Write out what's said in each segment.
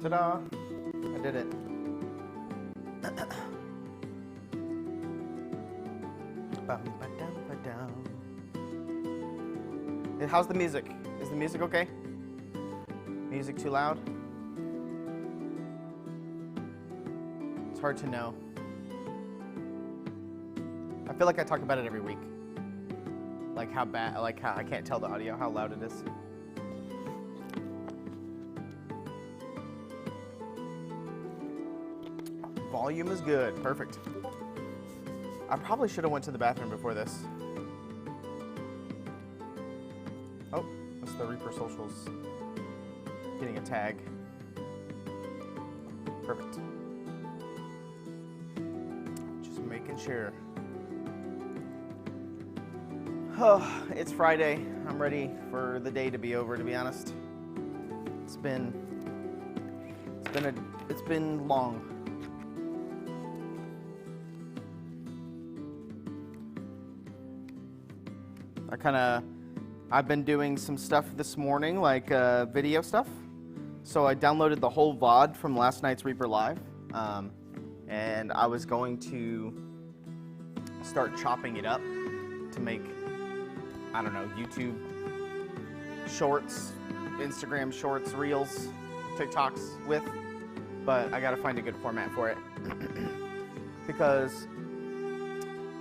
Ta-da! I did it. How's the music? Is the music okay? Music too loud? It's hard to know. I feel like I talk about it every week. Like how bad, like how I can't tell the audio, how loud it is. Volume is good, perfect. I probably should have went to the bathroom before this. Oh, that's the Reaper Socials getting a tag. Perfect. Just making sure. Oh, it's Friday. I'm ready for the day to be over, to be honest. It's been long. I've been doing some stuff this morning, like video stuff. So I downloaded the whole VOD from last night's ReaperLive, and I was going to start chopping it up to make, I don't know, YouTube shorts, Instagram shorts, reels, TikToks with, but I gotta find a good format for it. Because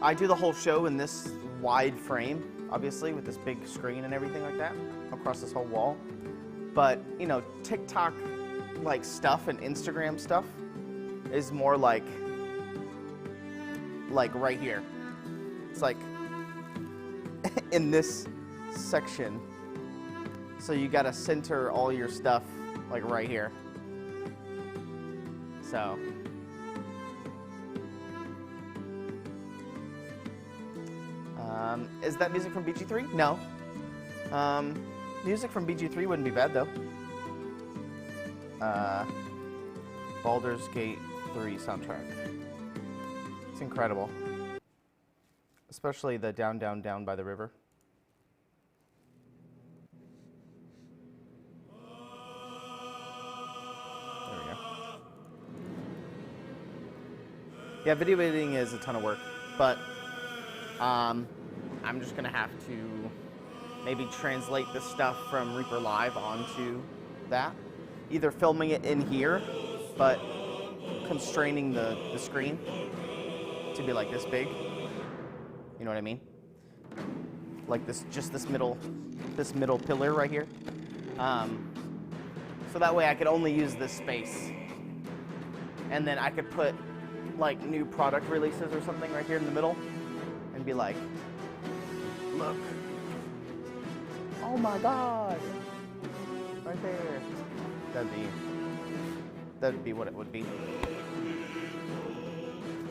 I do the whole show in this wide frame, obviously, with this big screen and everything like that, across this whole wall. But, you know, TikTok like stuff and Instagram stuff is more like right here. It's like in this section. So you gotta center all your stuff like right here. So is that music from BG3? No. Music from BG3 wouldn't be bad though. Baldur's Gate 3 soundtrack. It's incredible. Especially the Down, Down, Down by the River. There we go. Yeah, video editing is a ton of work, but I'm just gonna have to maybe translate this stuff from ReaperLive onto that. Either filming it in here, but constraining the screen to be like this big. You know what I mean? Like this, just this middle pillar right here. So that way I could only use this space. And then I could put like new product releases or something right here in the middle and be like, look. Oh my God. Right there. That'd be what it would be.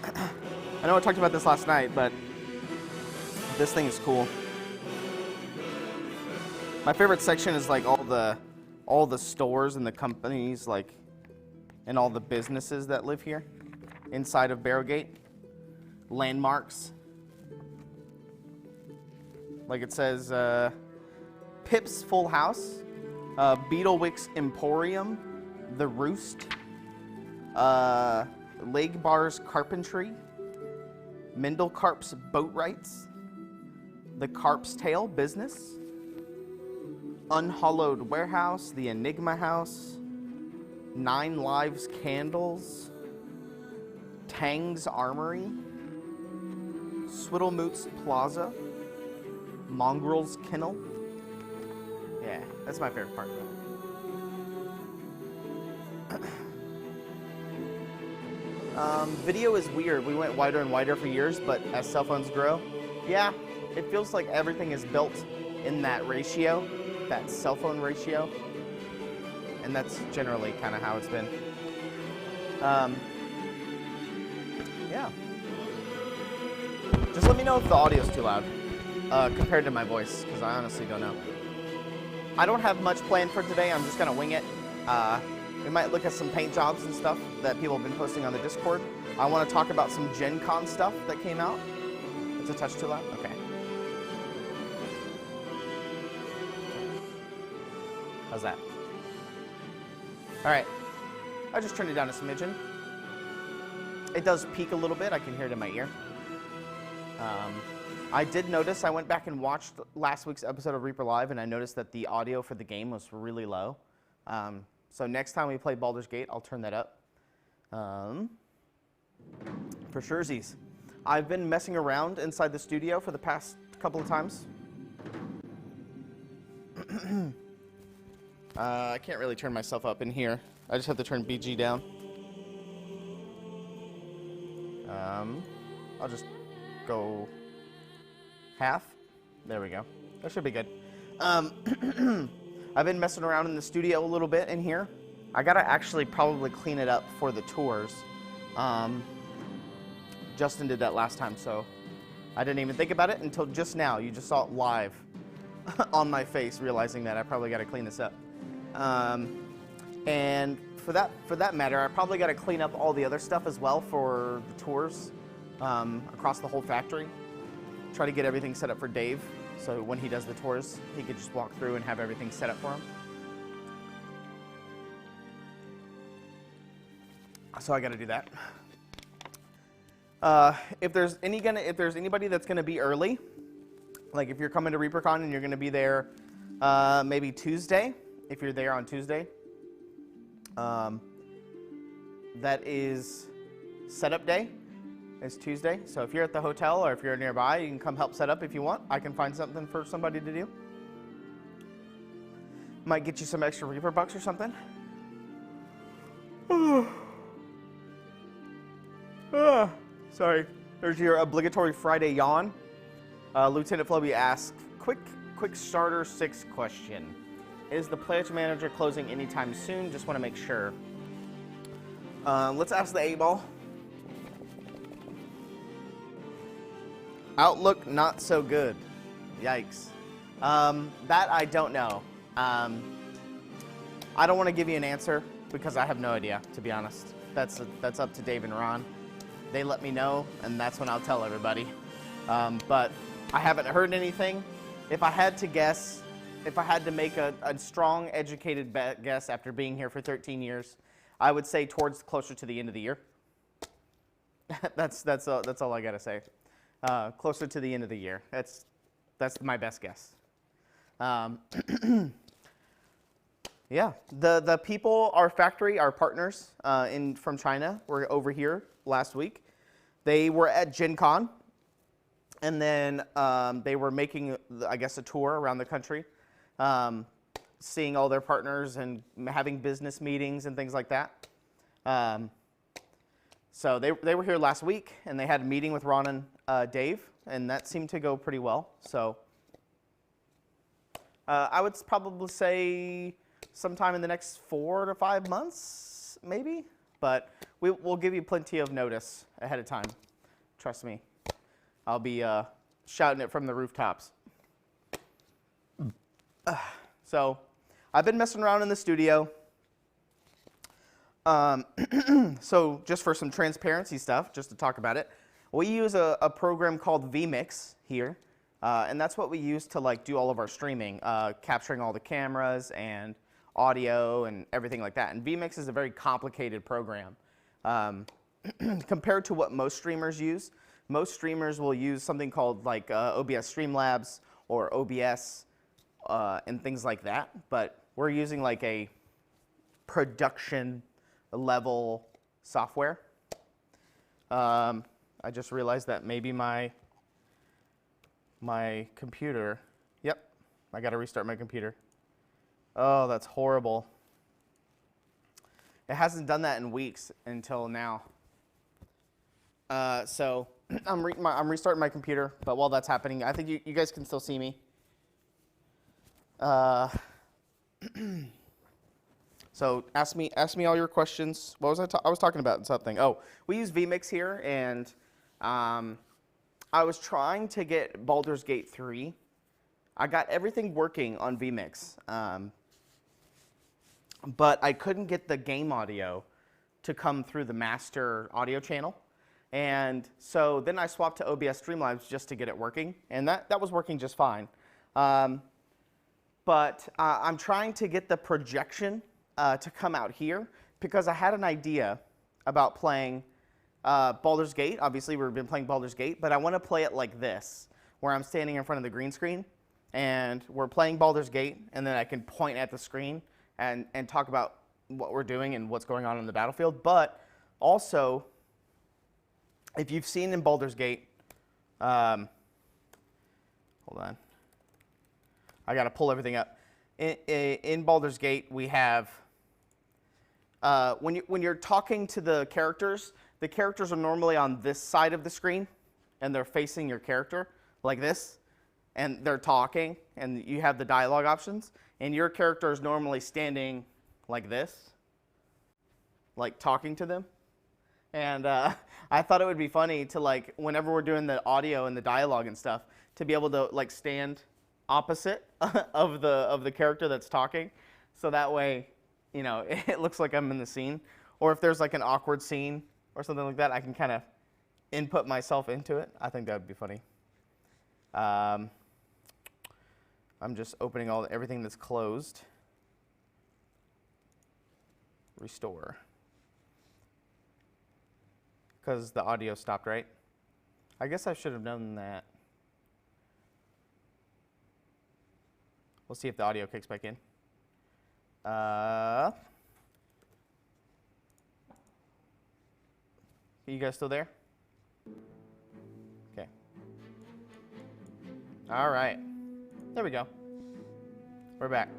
I know I talked about this last night, but this thing is cool. My favorite section is like all the stores and the companies, like, and all the businesses that live here inside of Barrowgate. Landmarks. Like it says, Pip's Full House, Beetlewicks Emporium, The Roost, Leg Bar's Carpentry, Mendel Carp's Boatwrights, The Carp's Tail Business, Unhollowed Warehouse, The Enigma House, 9 Lives Candles, Tang's Armory, Swiddlemoots Plaza, Mongrel's Kennel. Yeah, that's my favorite part. Video is weird. We went wider and wider for years, but as cell phones grow, yeah, it feels like everything is built in that ratio, that cell phone ratio, and that's generally kind of how it's been. Yeah. Just let me know if the audio's too loud compared to my voice, because I honestly don't know. I don't have much planned for today. I'm just going to wing it. We might look at some paint jobs and stuff that people have been posting on the Discord. I want to talk about some Gen Con stuff that came out. It's a touch too loud? Okay. How's that? All right. I just turned it down a smidgen. It does peak a little bit. I can hear it in my ear. I did notice, I went back and watched last week's episode of Reaper Live, and I noticed that the audio for the game was really low. So next time we play Baldur's Gate, I'll turn that up. For surezies. I've been messing around inside the studio for the past couple of times. I can't really turn myself up in here. I just have to turn BG down. I'll just go half. There we go. That should be good. I've been messing around in the studio a little bit in here. I gotta actually probably clean it up for the tours. Justin did that last time, so I didn't even think about it until just now. You just saw it live on my face, realizing that I probably gotta clean this up. And for that matter, I probably gotta clean up all the other stuff as well for the tours across the whole factory. Try to get everything set up for Dave, so when he does the tours, he could just walk through and have everything set up for him. So I got to do that. If there's anybody that's going to be early, like if you're coming to ReaperCon and you're going to be there maybe Tuesday, if you're there on Tuesday, that is setup day. It's Tuesday, so if you're at the hotel or if you're nearby, you can come help set up if you want. I can find something for somebody to do. Might get you some extra Reaper bucks or something. Sorry. There's your obligatory Friday yawn. Lieutenant Floby asks, quick starter 6 question. Is the pledge manager closing anytime soon? Just want to make sure. Let's ask the 8-ball. Outlook not so good. Yikes. That I don't know. I don't want to give you an answer because I have no idea, to be honest. That's up to Dave and Ron. They let me know, and that's when I'll tell everybody. But I haven't heard anything. If I had to guess, if I had to make a strong, educated guess after being here for 13 years, I would say towards closer to the end of the year. That's all I gotta say. Closer to the end of the year. That's my best guess. Yeah, the people, our factory, our partners from China were over here last week. They were at Gen Con, and then they were making, I guess, a tour around the country, seeing all their partners and having business meetings and things like that. So they were here last week, and they had a meeting with Ron and Dave, and that seemed to go pretty well. So I would probably say sometime in the next 4 to 5 months, maybe. But we'll give you plenty of notice ahead of time. Trust me. I'll be shouting it from the rooftops. So I've been messing around in the studio. So just for some transparency stuff, just to talk about it, we use a program called vMix here, and that's what we use to do all of our streaming, capturing all the cameras and audio and everything like that. And vMix is a very complicated program compared to what most streamers use. Most streamers will use something called OBS Streamlabs or OBS and things like that, but we're using a production level software. I just realized that maybe my computer, yep, I got to restart my computer. Oh, that's horrible. It hasn't done that in weeks until now. So I'm restarting my computer, but while that's happening, I think you guys can still see me. So ask me all your questions. What was I was talking about something. Oh, we use vMix here, and I was trying to get Baldur's Gate 3. I got everything working on vMix, but I couldn't get the game audio to come through the master audio channel. And so then I swapped to OBS Streamlabs just to get it working, and that was working just fine. But I'm trying to get the projection to come out here because I had an idea about playing Baldur's Gate. Obviously, we've been playing Baldur's Gate, but I want to play it like this, where I'm standing in front of the green screen, and we're playing Baldur's Gate, and then I can point at the screen and talk about what we're doing and what's going on in the battlefield. But also, if you've seen in Baldur's Gate, hold on, I got to pull everything up. In Baldur's Gate, we have, when you're talking to the characters are normally on this side of the screen, and they're facing your character like this, and they're talking, and you have the dialogue options, and your character is normally standing like this, like talking to them. And I thought it would be funny to, like, whenever we're doing the audio and the dialogue and stuff, to be able to, like, stand opposite of the character that's talking, so that way, you know, it looks like I'm in the scene. Or if there's like an awkward scene or something like that, I can kind of input myself into it. I think that would be funny. I'm just opening everything that's closed. Restore. Because the audio stopped, right? I guess I should have done that. We'll see if the audio kicks back in. Are you guys still there? Okay. All right. There we go. We're back.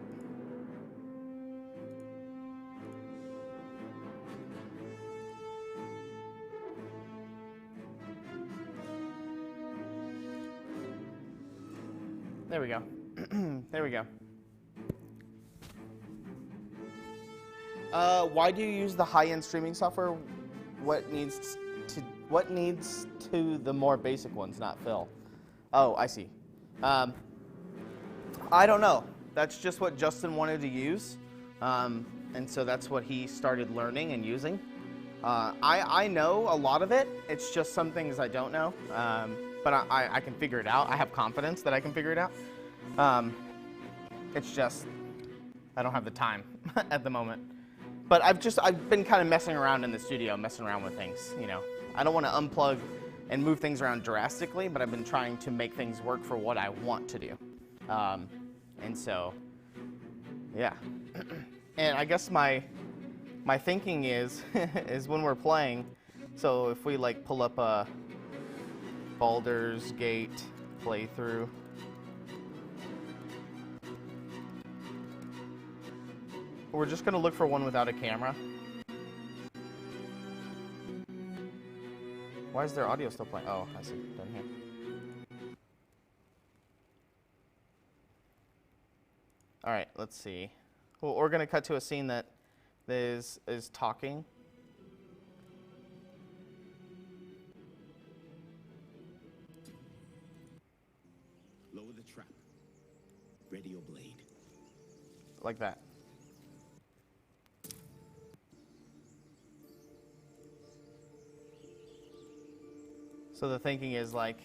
There we go. There we go. Why do you use the high-end streaming software? What needs to the more basic ones not fill? Oh, I see. I don't know. That's just what Justin wanted to use, and so that's what he started learning and using. I know a lot of it. It's just some things I don't know, but I can figure it out. I have confidence that I can figure it out. It's just I don't have the time at the moment. But I've been kind of messing around in the studio, messing around with things, you know. I don't want to unplug and move things around drastically, but I've been trying to make things work for what I want to do. And so, yeah. And I guess my thinking is when we're playing, so if we like pull up a Baldur's Gate playthrough, we're just going to look for one without a camera. Why is their audio still playing? Oh, I see. Down here. All right, let's see. Well, we're going to cut to a scene that is talking. Lower the trap. Ready your blade. Like that. So the thinking is like,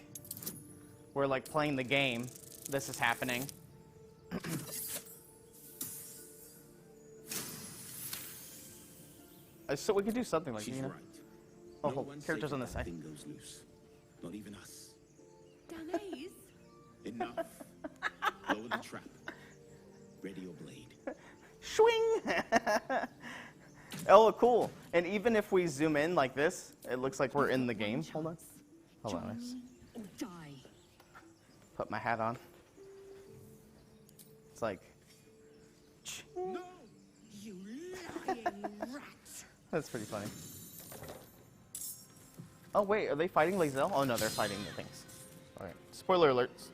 we're like playing the game, this is happening. So we could do something like, She's you know? right. Oh, No hold, one's characters safe on if this that side. thing goes loose. Not even us. Danais? Enough. Lower the trap. Ready your blade. Swing! Oh, cool. And even if we zoom in like this, it looks like we're in the game. Hold on. Hold on. Let's Or die. put my hat on. It's like, No! You lying rat. that's pretty funny. Oh, wait, are they fighting Lae'zel? Oh, no, they're fighting the things. All right, spoiler alerts.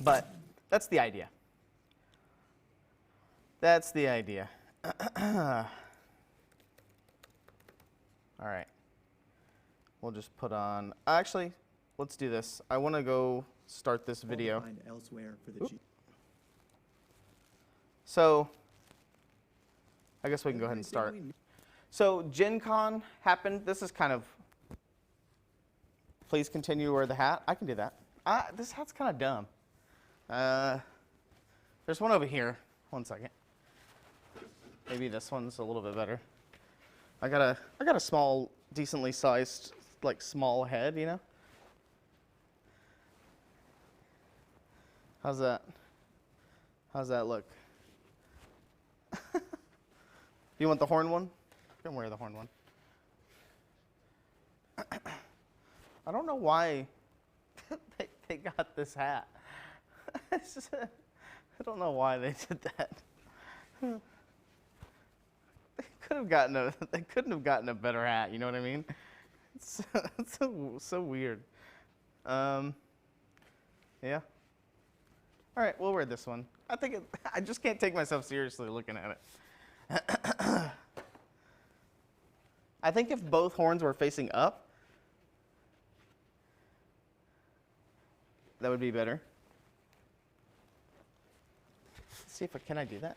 But that's the idea. That's the idea. All right. We'll just put on, actually, let's do this. I want to go start this video. Find elsewhere for the G. So, I guess we can go ahead and start. So, Gen Con happened. This is kind of, please continue to wear the hat. I can do that. This hat's kind of dumb. There's one over here. 1 second. Maybe this one's a little bit better. I got a small, decently sized, like small head, you know? How's that? How's that look? You want the horn one? You can wear the horn one. I don't know why they got this hat. I don't know why they did that. They couldn't have gotten a better hat, you know what I mean? It's so weird. Yeah. All right, we'll wear this one. I just can't take myself seriously looking at it. I think if both horns were facing up, that would be better. Let's see if can I do that?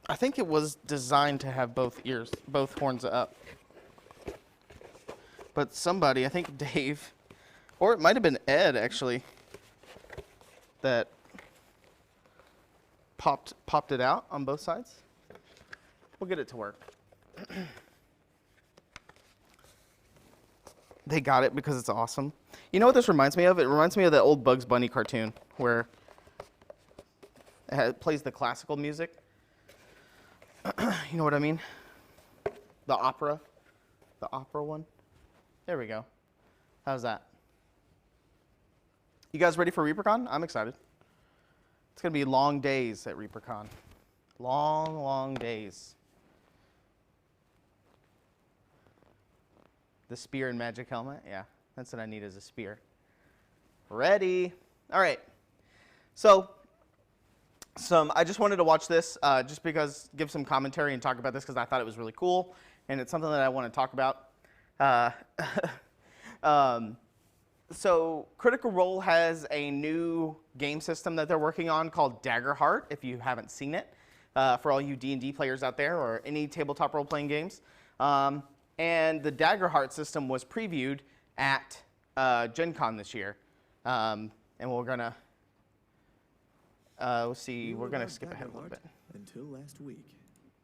I think it was designed to have both horns up. But somebody, I think Dave, or it might have been Ed actually, that popped it out on both sides. We'll get it to work. They got it because it's awesome. You know what this reminds me of? It reminds me of that old Bugs Bunny cartoon where it plays the classical music. You know what I mean? The opera one. There we go. How's that? You guys ready for ReaperCon? I'm excited. It's going to be long days at ReaperCon. Long, long days. The spear and magic helmet? Yeah, that's what I need as a spear. Ready. All right. So, I just wanted to watch this just because, give some commentary and talk about this because I thought it was really cool, and it's something that I want to talk about. So Critical Role has a new game system that they're working on called Daggerheart, if you haven't seen it, for all you D&D players out there or any tabletop role-playing games. And the Daggerheart system was previewed at Gen Con this year. And we're going to, let's see, we're going to skip ahead a little bit. Until last week,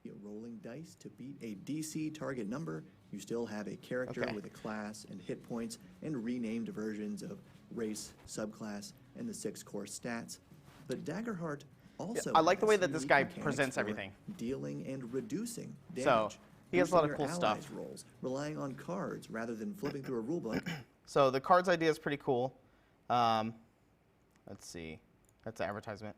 you're rolling dice to beat a DC target number. You still have a character with a class and hit points and renamed versions of race, subclass, and the 6 core stats. But Daggerheart also I like the way has that this unique guy mechanics presents for everything. dealing and reducing damage. So he has a lot of boosting cool your allies' stuff. Rolls, relying on cards rather than flipping through a rulebook. So the cards idea is pretty cool. Let's see. That's the advertisement.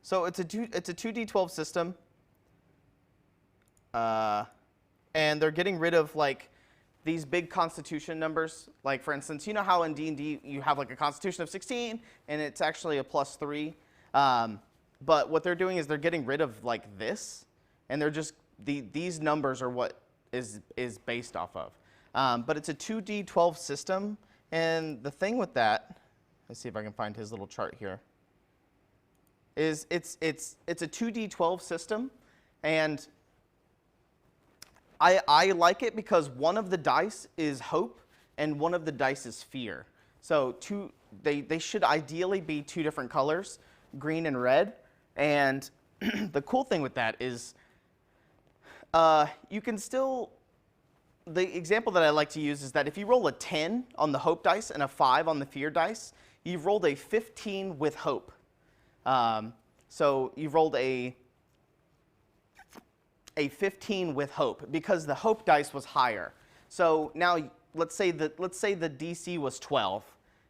So it's a 2d12 system. And they're getting rid of like these big constitution numbers. Like for instance, you know how in D&D you have like a constitution of 16 and it's actually a +3. But what they're doing is they're getting rid of like this, and they're just these numbers are what is based off of. But it's a 2d12 system, and the thing with that, let's see if I can find his little chart here. Is it's a 2d12 system, and I like it because one of the dice is hope and one of the dice is fear. So they should ideally be 2 different colors, green and red. And the cool thing with that is you can still, the example that I like to use is that if you roll a 10 on the hope dice and a 5 on the fear dice, you've rolled a 15 with hope. So you've rolled a 15 with hope because the hope dice was higher. So now let's say the DC was 12.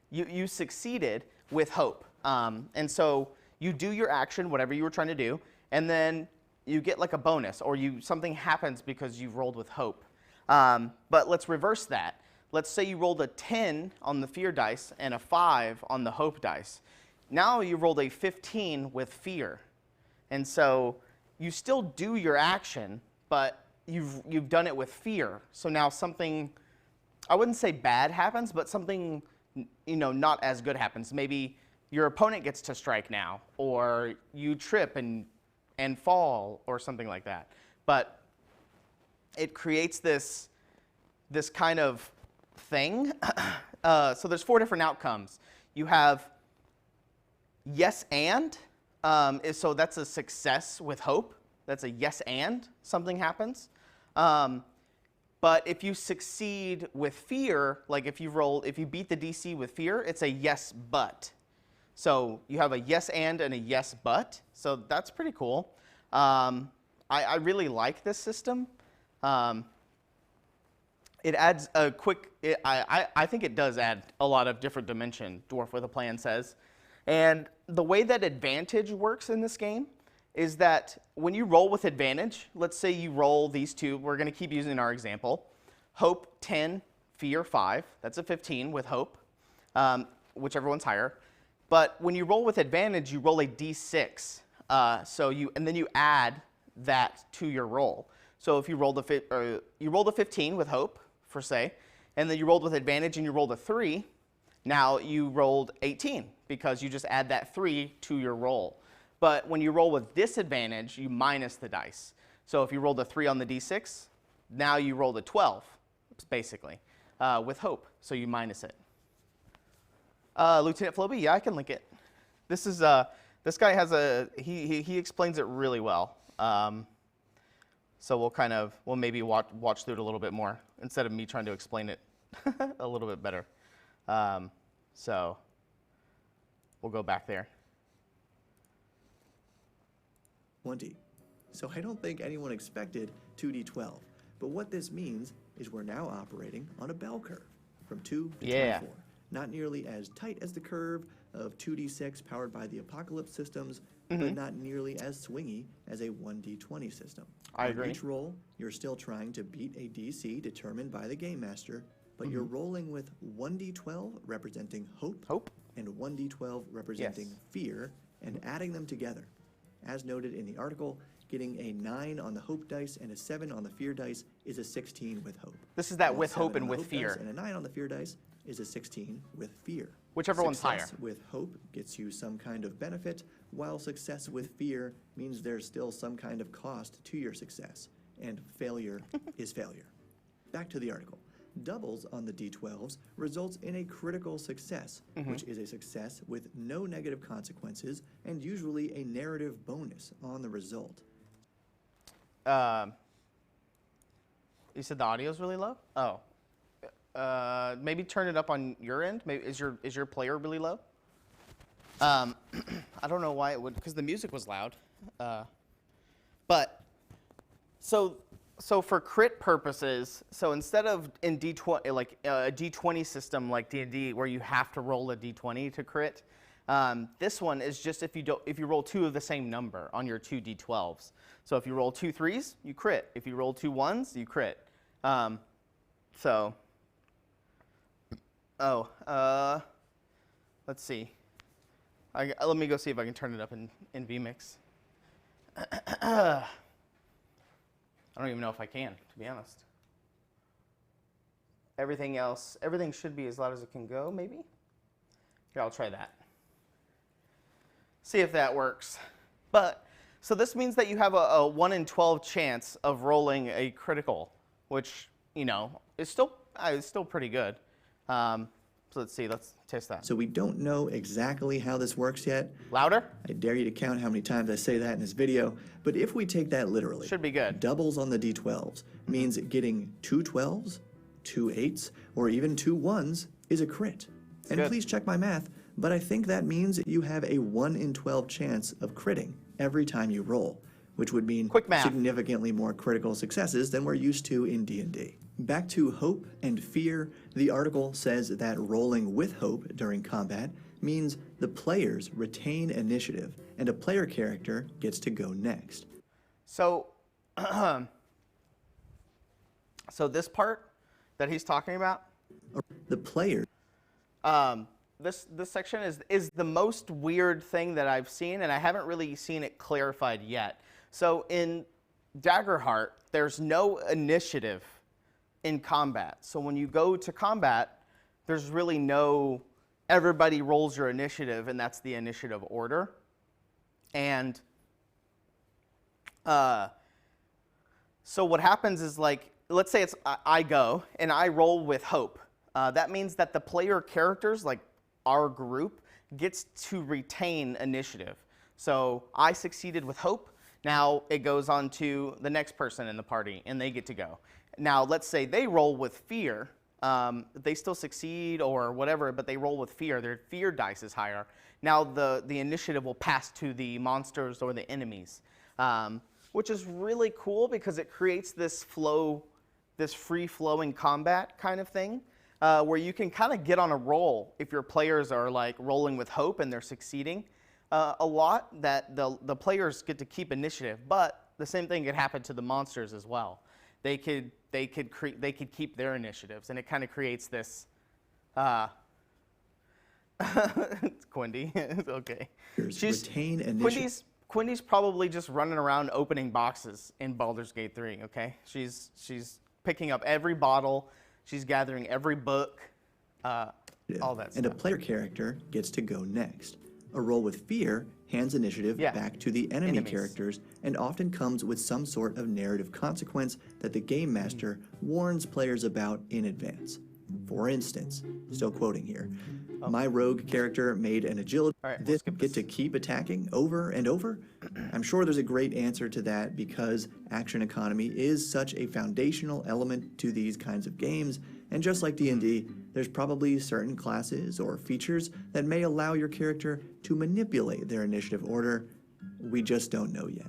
You succeeded with hope. And so you do your action, whatever you were trying to do, and then you get like a bonus, or something happens because you've rolled with hope. But let's reverse that. Let's say you rolled a 10 on the fear dice and a 5 on the hope dice. Now you rolled a 15 with fear. And so you still do your action, but you've done it with fear. So now something, I wouldn't say bad happens, but something not as good happens. Maybe your opponent gets to strike now, or you trip and fall, or something like that. But it creates this kind of thing. So there's 4 different outcomes. You have yes and, so that's a success with hope. That's a yes and something happens. But if you succeed with fear, like if you beat the DC with fear, it's a yes but. So you have a yes and a yes but. So that's pretty cool. I really like this system. It adds a quick, I think it does add a lot of different dimension, Dwarf with a Plan says. And the way that advantage works in this game is that when you roll with advantage, let's say you roll these two, we're going to keep using our example, hope 10, fear 5, that's a 15 with hope, whichever one's higher. But when you roll with advantage, you roll a d6, and then you add that to your roll. So if you roll the 15 with hope, for say, and then you rolled with advantage and you rolled a 3, now you rolled 18 because you just add that 3 to your roll. But when you roll with disadvantage, you minus the dice. So if you rolled a 3 on the d6, now you rolled a 12, basically, with hope. So you minus it. Lieutenant Floby, yeah, I can link it. This is this guy has he explains it really well. So we'll maybe watch through it a little bit more instead of me trying to explain it a little bit better. So we'll go back there. 20. So I don't think anyone expected 2d12. But what this means is we're now operating on a bell curve from 2 to 24. Not nearly as tight as the curve of 2d6 powered by the Apocalypse systems, but not nearly as swingy as a 1d20 system. I agree. On each roll, you're still trying to beat a DC determined by the Game Master, but you're rolling with 1d12 representing hope. And 1d12 representing fear, and adding them together. As noted in the article, getting a 9 on the hope dice and a 7 on the fear dice is a 16 with hope. This is that with hope and with fear. And a 9 on the fear dice is a 16 with fear. Whichever one's higher. Success with hope gets you some kind of benefit, while success with fear means there's still some kind of cost to your success, and failure is failure. Back to the article. Doubles on the d12s results in a critical success, which is a success with no negative consequences and usually a narrative bonus on the result. You said the audio's really low? Oh. Maybe turn it up on your end. Maybe is your player really low? I don't know why it would, because the music was loud. But so for crit purposes, so instead of in D20 like a D20 system like D&D where you have to roll a D20 to crit, this one is just if you roll 2 of the same number on your 2 D12s. So if you roll 2 3s, you crit. If you roll 2 1s, you crit. Let's see. Let me go see if I can turn it up in vMix. I don't even know if I can, to be honest. Everything should be as loud as it can go, maybe? Here, I'll try that. See if that works. So this means that you have a 1 in 12 chance of rolling a critical, which, is still pretty good. So let's see, let's test that. So we don't know exactly how this works yet. Louder? I dare you to count how many times I say that in this video, but if we take that literally, should be good. Doubles on the d12s means getting 2 12s, 2 8s, or even 2 1s is a crit. And good. Please check my math, but I think that means you have a 1 in 12 chance of critting every time you roll, which would mean significantly more critical successes than we're used to in D&D. Back to hope and fear, the article says that rolling with hope during combat means the players retain initiative and a player character gets to go next. So, so this part that he's talking about, the player. This section is the most weird thing that I've seen, and I haven't really seen it clarified yet. So in Daggerheart, there's no initiative in combat. So when you go to combat, there's really no, everybody rolls your initiative, and that's the initiative order. And so what happens is, like, let's say I go, and I roll with hope. That means that the player characters, like our group gets to retain initiative. So I succeeded with hope. Now it goes on to the next person in the party, and they get to go. Now let's say they roll with fear. They still succeed or whatever, but they roll with fear. Their fear dice is higher. Now the initiative will pass to the monsters or the enemies, which is really cool because it creates this flow, this free-flowing combat kind of thing, where you can kind of get on a roll if your players are like rolling with hope and they're succeeding a lot. That the players get to keep initiative, but the same thing could happen to the monsters as well. They could keep their initiatives, and it kind of creates this. It's Quindy. Okay. Retain initiative. Quindy's probably just running around opening boxes in Baldur's Gate 3. Okay, she's picking up every bottle. She's gathering every book. All that stuff. And a player character gets to go next. A roll with fear hands initiative back to the enemy characters and often comes with some sort of narrative consequence that the game master warns players about in advance. For instance, still quoting here, my rogue character made an agility. This get to keep attacking over and over? I'm sure there's a great answer to that because action economy is such a foundational element to these kinds of games, and just like D&D, there's probably certain classes or features that may allow your character to manipulate their initiative order. We just don't know yet.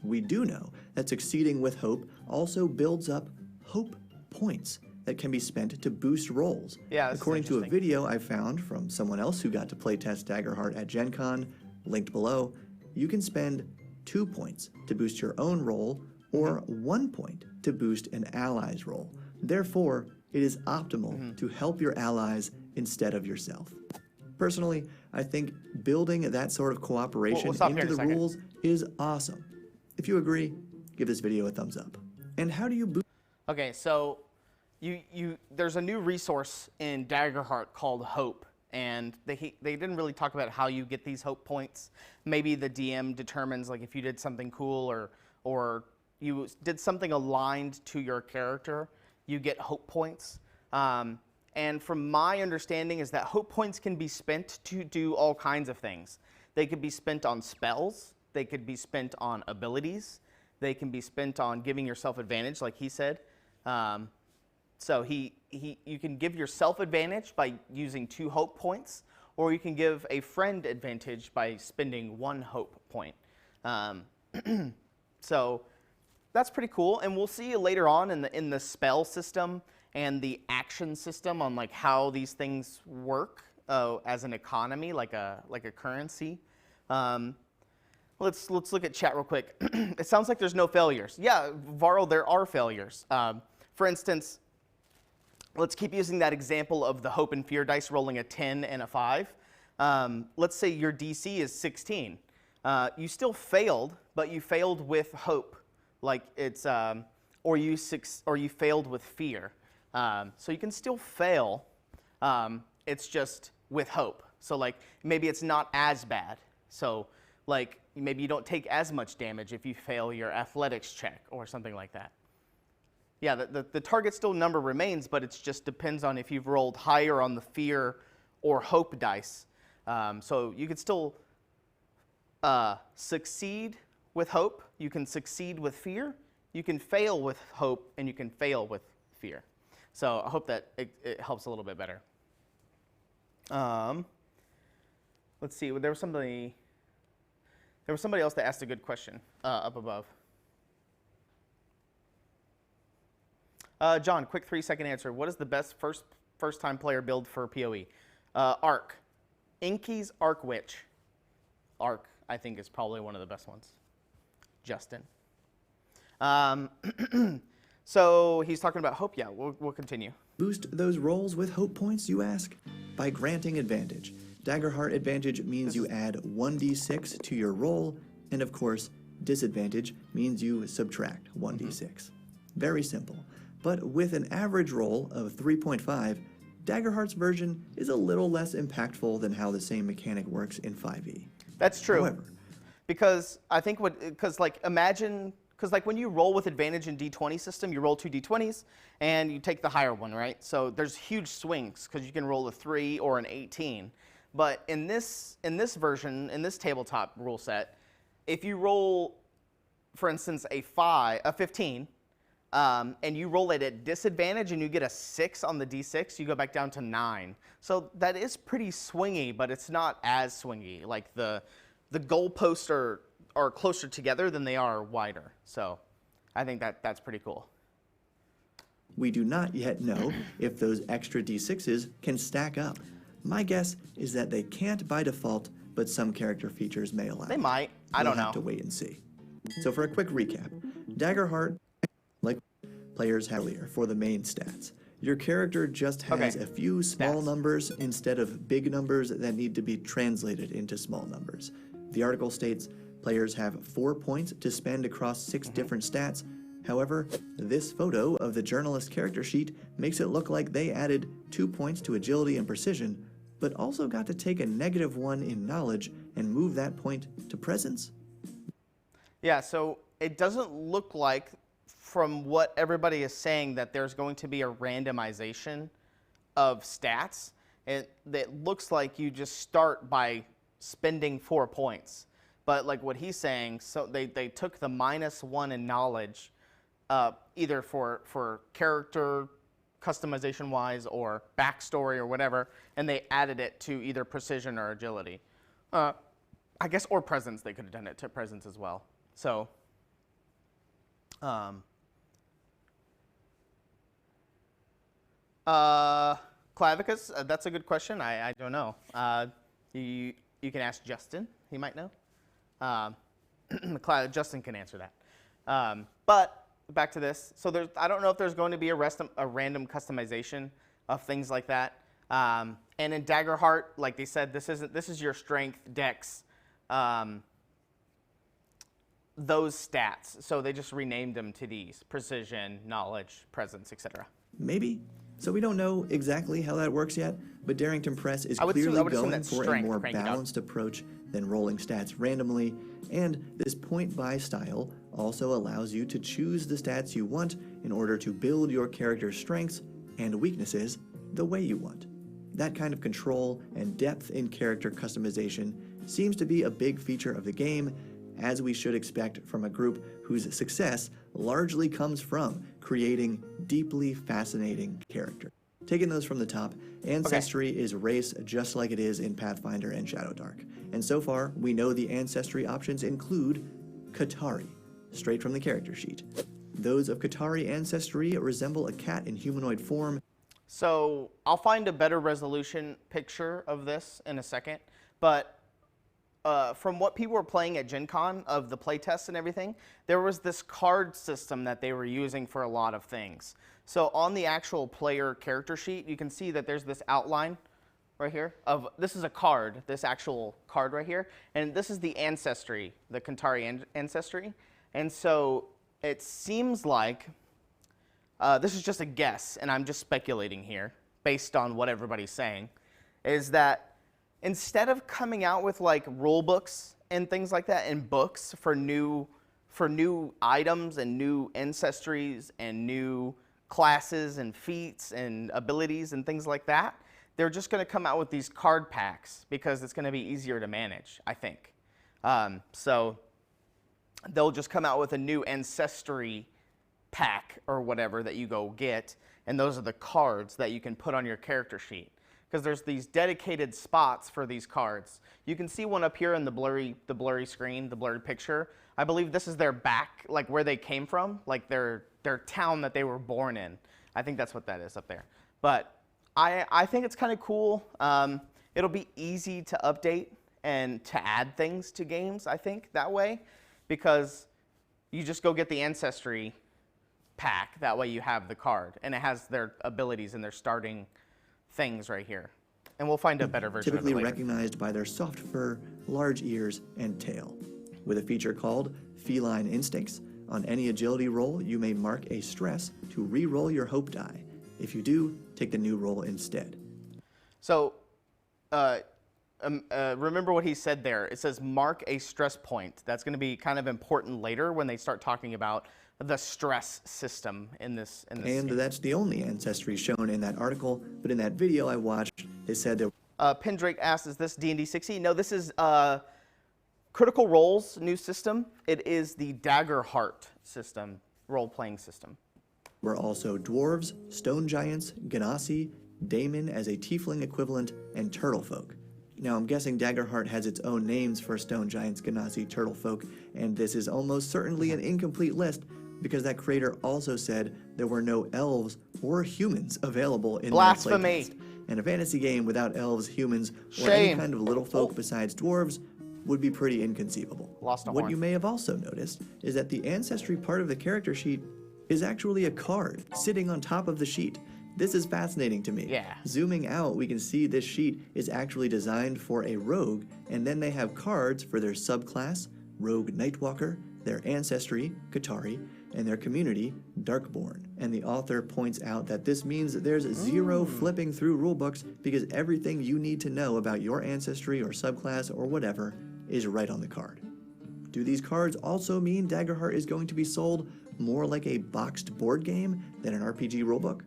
We do know that succeeding with hope also builds up hope points that can be spent to boost rolls. Yeah, according to a video I found from someone else who got to playtest Daggerheart at Gen Con, linked below, you can spend 2 points to boost your own roll or 1 point to boost an ally's roll. Therefore, it is optimal to help your allies instead of yourself. Personally, I think building that sort of cooperation into the rules is awesome. If you agree, give this video a thumbs up. And how do you boost? Okay, so there's a new resource in Daggerheart called Hope, and they didn't really talk about how you get these hope points. Maybe the DM determines like if you did something cool or you did something aligned to your character, you get hope points. And from my understanding is that hope points can be spent to do all kinds of things. They could be spent on spells. They could be spent on abilities. They can be spent on giving yourself advantage, like he said. So you can give yourself advantage by using 2 hope points, or you can give a friend advantage by spending 1 hope point. So that's pretty cool, and we'll see later on in the spell system and the action system on like how these things work as an economy, like a currency. Let's look at chat real quick. It sounds like there's no failures. Yeah, Varl, there are failures. For instance, let's keep using that example of the hope and fear dice rolling a 10 and a 5. Let's say your DC is 16. You still failed, but you failed with hope, like it's or you failed with fear. So you can still fail. It's just with hope. So like maybe it's not as bad. So like maybe you don't take as much damage if you fail your athletics check or something like that. Yeah, the target still number remains, but it just depends on if you've rolled higher on the fear or hope dice. So you could still succeed with hope. You can succeed with fear. You can fail with hope, and you can fail with fear. So I hope that it helps a little bit better. Let's see. There was somebody else that asked a good question up above. John, quick 3-second answer. What is the best first-time player build for PoE? Arc. Inky's Arc Witch. Arc, I think, is probably one of the best ones. Justin. So he's talking about hope. Yeah, we'll continue. Boost those rolls with hope points, you ask? By granting advantage. Daggerheart advantage means you add 1d6 to your roll, and of course, disadvantage means you subtract 1d6. Very simple. But with an average roll of 3.5, Daggerheart's version is a little less impactful than how the same mechanic works in 5e. That's true. However, because I think like imagine because like when you roll with advantage in D20 system, you roll 2 D20s and you take the higher one, right? So there's huge swings because you can roll a 3 or an 18. But in this version, in this tabletop rule set, if you roll, for instance, a 15, and you roll it at disadvantage and you get a 6 on the D6, you go back down to 9. So that is pretty swingy, but it's not as swingy. Like the goalposts are closer together than they are wider. So I think that's pretty cool. We do not yet know if those extra D6s can stack up. My guess is that they can't by default, but some character features may allow. They might. I don't know. We'll have to wait and see. So for a quick recap, Daggerheart, like players have earlier for the main stats. Your character just has a few small numbers instead of big numbers that need to be translated into small numbers. The article states players have 4 points to spend across 6 different stats. However, this photo of the journalist character sheet makes it look like they added 2 points to agility and precision, but also got to take a -1 in knowledge and move that point to presence. Yeah, so it doesn't look like, from what everybody is saying, that there's going to be a randomization of stats. It looks like you just start by spending 4 points. But like what he's saying, so they took the -1 in knowledge, either for character customization wise or backstory or whatever, and they added it to either precision or agility. I guess, or presence, they could have done it to presence as well. So, Clavicus, that's a good question. I don't know. You can ask Justin. He might know. Justin can answer that. But back to this. So I don't know if there's going to be a random customization of things like that. And in Daggerheart, like they said, this is your strength, dex, those stats. So they just renamed them to these: precision, knowledge, presence, etc. Maybe. So we don't know exactly how that works yet, but Darrington Press is clearly going for a more balanced approach than rolling stats randomly, and this point-buy style also allows you to choose the stats you want in order to build your character's strengths and weaknesses the way you want. That kind of control and depth in character customization seems to be a big feature of the game, as we should expect from a group whose success largely comes from creating deeply fascinating characters. Taking those from the top, Ancestry is race just like it is in Pathfinder and Shadowdark. And so far, we know the Ancestry options include Qatari, straight from the character sheet. Those of Qatari ancestry resemble a cat in humanoid form. So I'll find a better resolution picture of this in a second, but from what people were playing at Gen Con of the playtests and everything, there was this card system that they were using for a lot of things. So on the actual player character sheet, you can see that there's this outline right here of, this is a card, this actual card right here, and this is the ancestry, the Qatari ancestry. And so it seems like, this is just a guess, and I'm just speculating here, based on what everybody's saying, is that instead of coming out with like rule books and things like that and books for new items and new ancestries and new classes and feats and abilities and things like that, they're just going to come out with these card packs because it's going to be easier to manage, I think. So they'll just come out with a new ancestry pack or whatever that you go get, and those are the cards that you can put on your character sheet. Because there's these dedicated spots for these cards. You can see one up here in the blurry screen, the blurred picture. I believe this is their back, like where they came from, like their town that they were born in. I think that's what that is up there. But I think it's kind of cool. It'll be easy to update and to add things to games, I think, that way. Because you just go get the Ancestry pack. That way you have the card. And it has their abilities and their starting things right here. And we'll find a better version of it later. Typically recognized by their soft fur, large ears, and tail. With a feature called Feline Instincts, on any agility roll, you may mark a stress to re-roll your hope die. If you do, take the new roll instead. So, remember what he said there. It says mark a stress point. That's going to be kind of important later when they start talking about the stress system in this. And game. that's the only ancestry shown in that article, but in that video I watched, they said there Pendrake asked, is this D&D 60? No, this is Critical Role's new system. It is the Daggerheart system, role-playing system. were also dwarves, stone giants, genasi, daemon as a tiefling equivalent, and turtlefolk. Now I'm guessing Daggerheart has its own names for stone giants, genasi, turtlefolk, and this is almost certainly an incomplete list because that creator also said there were no elves or humans available in Blasphemy. their playtest. And a fantasy game without elves, humans, or any Shame. kind of little folk besides dwarves would be pretty inconceivable. Lost a What horn. you may have also noticed is that the ancestry part of the character sheet is actually a card sitting on top of the sheet. This is fascinating to me. Yeah. Zooming out, we can see this sheet is actually designed for a rogue, and then they have cards for their subclass, Rogue Nightwalker, their ancestry, Qatari, and their community, Darkborn. And the author points out that this means that there's zero flipping through rulebooks because everything you need to know about your ancestry or subclass or whatever is right on the card. Do these cards also mean Daggerheart is going to be sold more like a boxed board game than an RPG rulebook?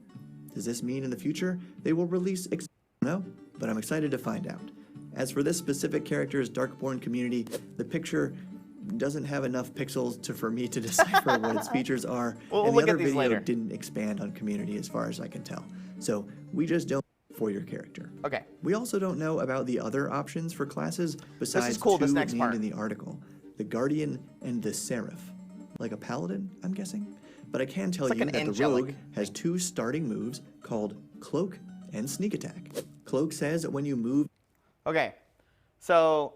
Does this mean in the future they will release no, but I'm excited to find out. As for this specific character's Darkborn community, the picture doesn't have enough pixels for me to decipher what its features are, We'll and the look other at these video later. didn't expand on community as far as I can tell. So we just don't for your character. Okay. We also don't know about the other options for classes besides cool, two this next named part. in the article, the Guardian and the Seraph. Like a paladin, I'm guessing? But I can tell It's like you an that angelic the rogue has two starting moves called Cloak and Sneak Attack. Cloak says that when you move Okay, so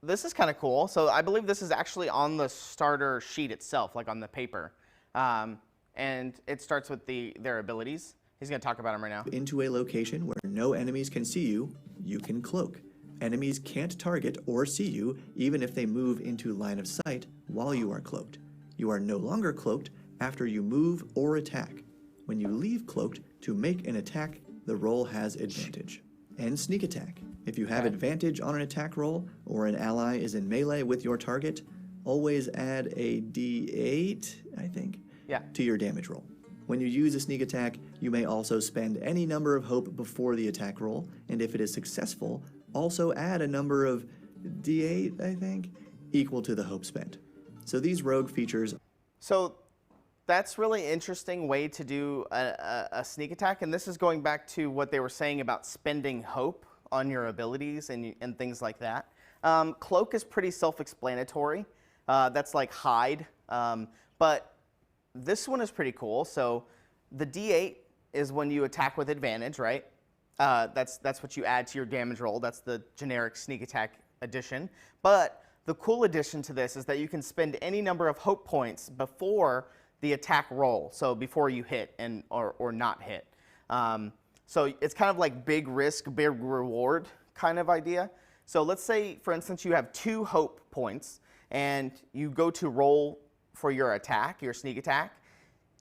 this is kind of cool. So I believe this is actually on the starter sheet itself, like on the paper. And it starts with their abilities. He's going to talk about them right now. into a location where no enemies can see you, you can cloak. Enemies can't target or see you even if they move into line of sight while you are cloaked. You are no longer cloaked after you move or attack. When you leave cloaked to make an attack, the roll has advantage. And sneak attack. If you have advantage on an attack roll or an ally is in melee with your target, always add a d8, I think, to your damage roll. When you use a sneak attack, you may also spend any number of hope before the attack roll, and if it is successful, also add a number of d8, I think, equal to the hope spent. So these rogue features. So that's really interesting way to do a sneak attack. And this is going back to what they were saying about spending hope on your abilities and things like that. Cloak is pretty self-explanatory. That's like hide. But this one is pretty cool. So the D8 is when you attack with advantage, right? That's what you add to your damage roll. That's the generic sneak attack addition. But the cool addition to this is that you can spend any number of hope points before the attack roll, so before you hit or not hit. So it's kind of like big risk, big reward kind of idea. So let's say, for instance, you have 2 hope points, and you go to roll for your attack, your sneak attack.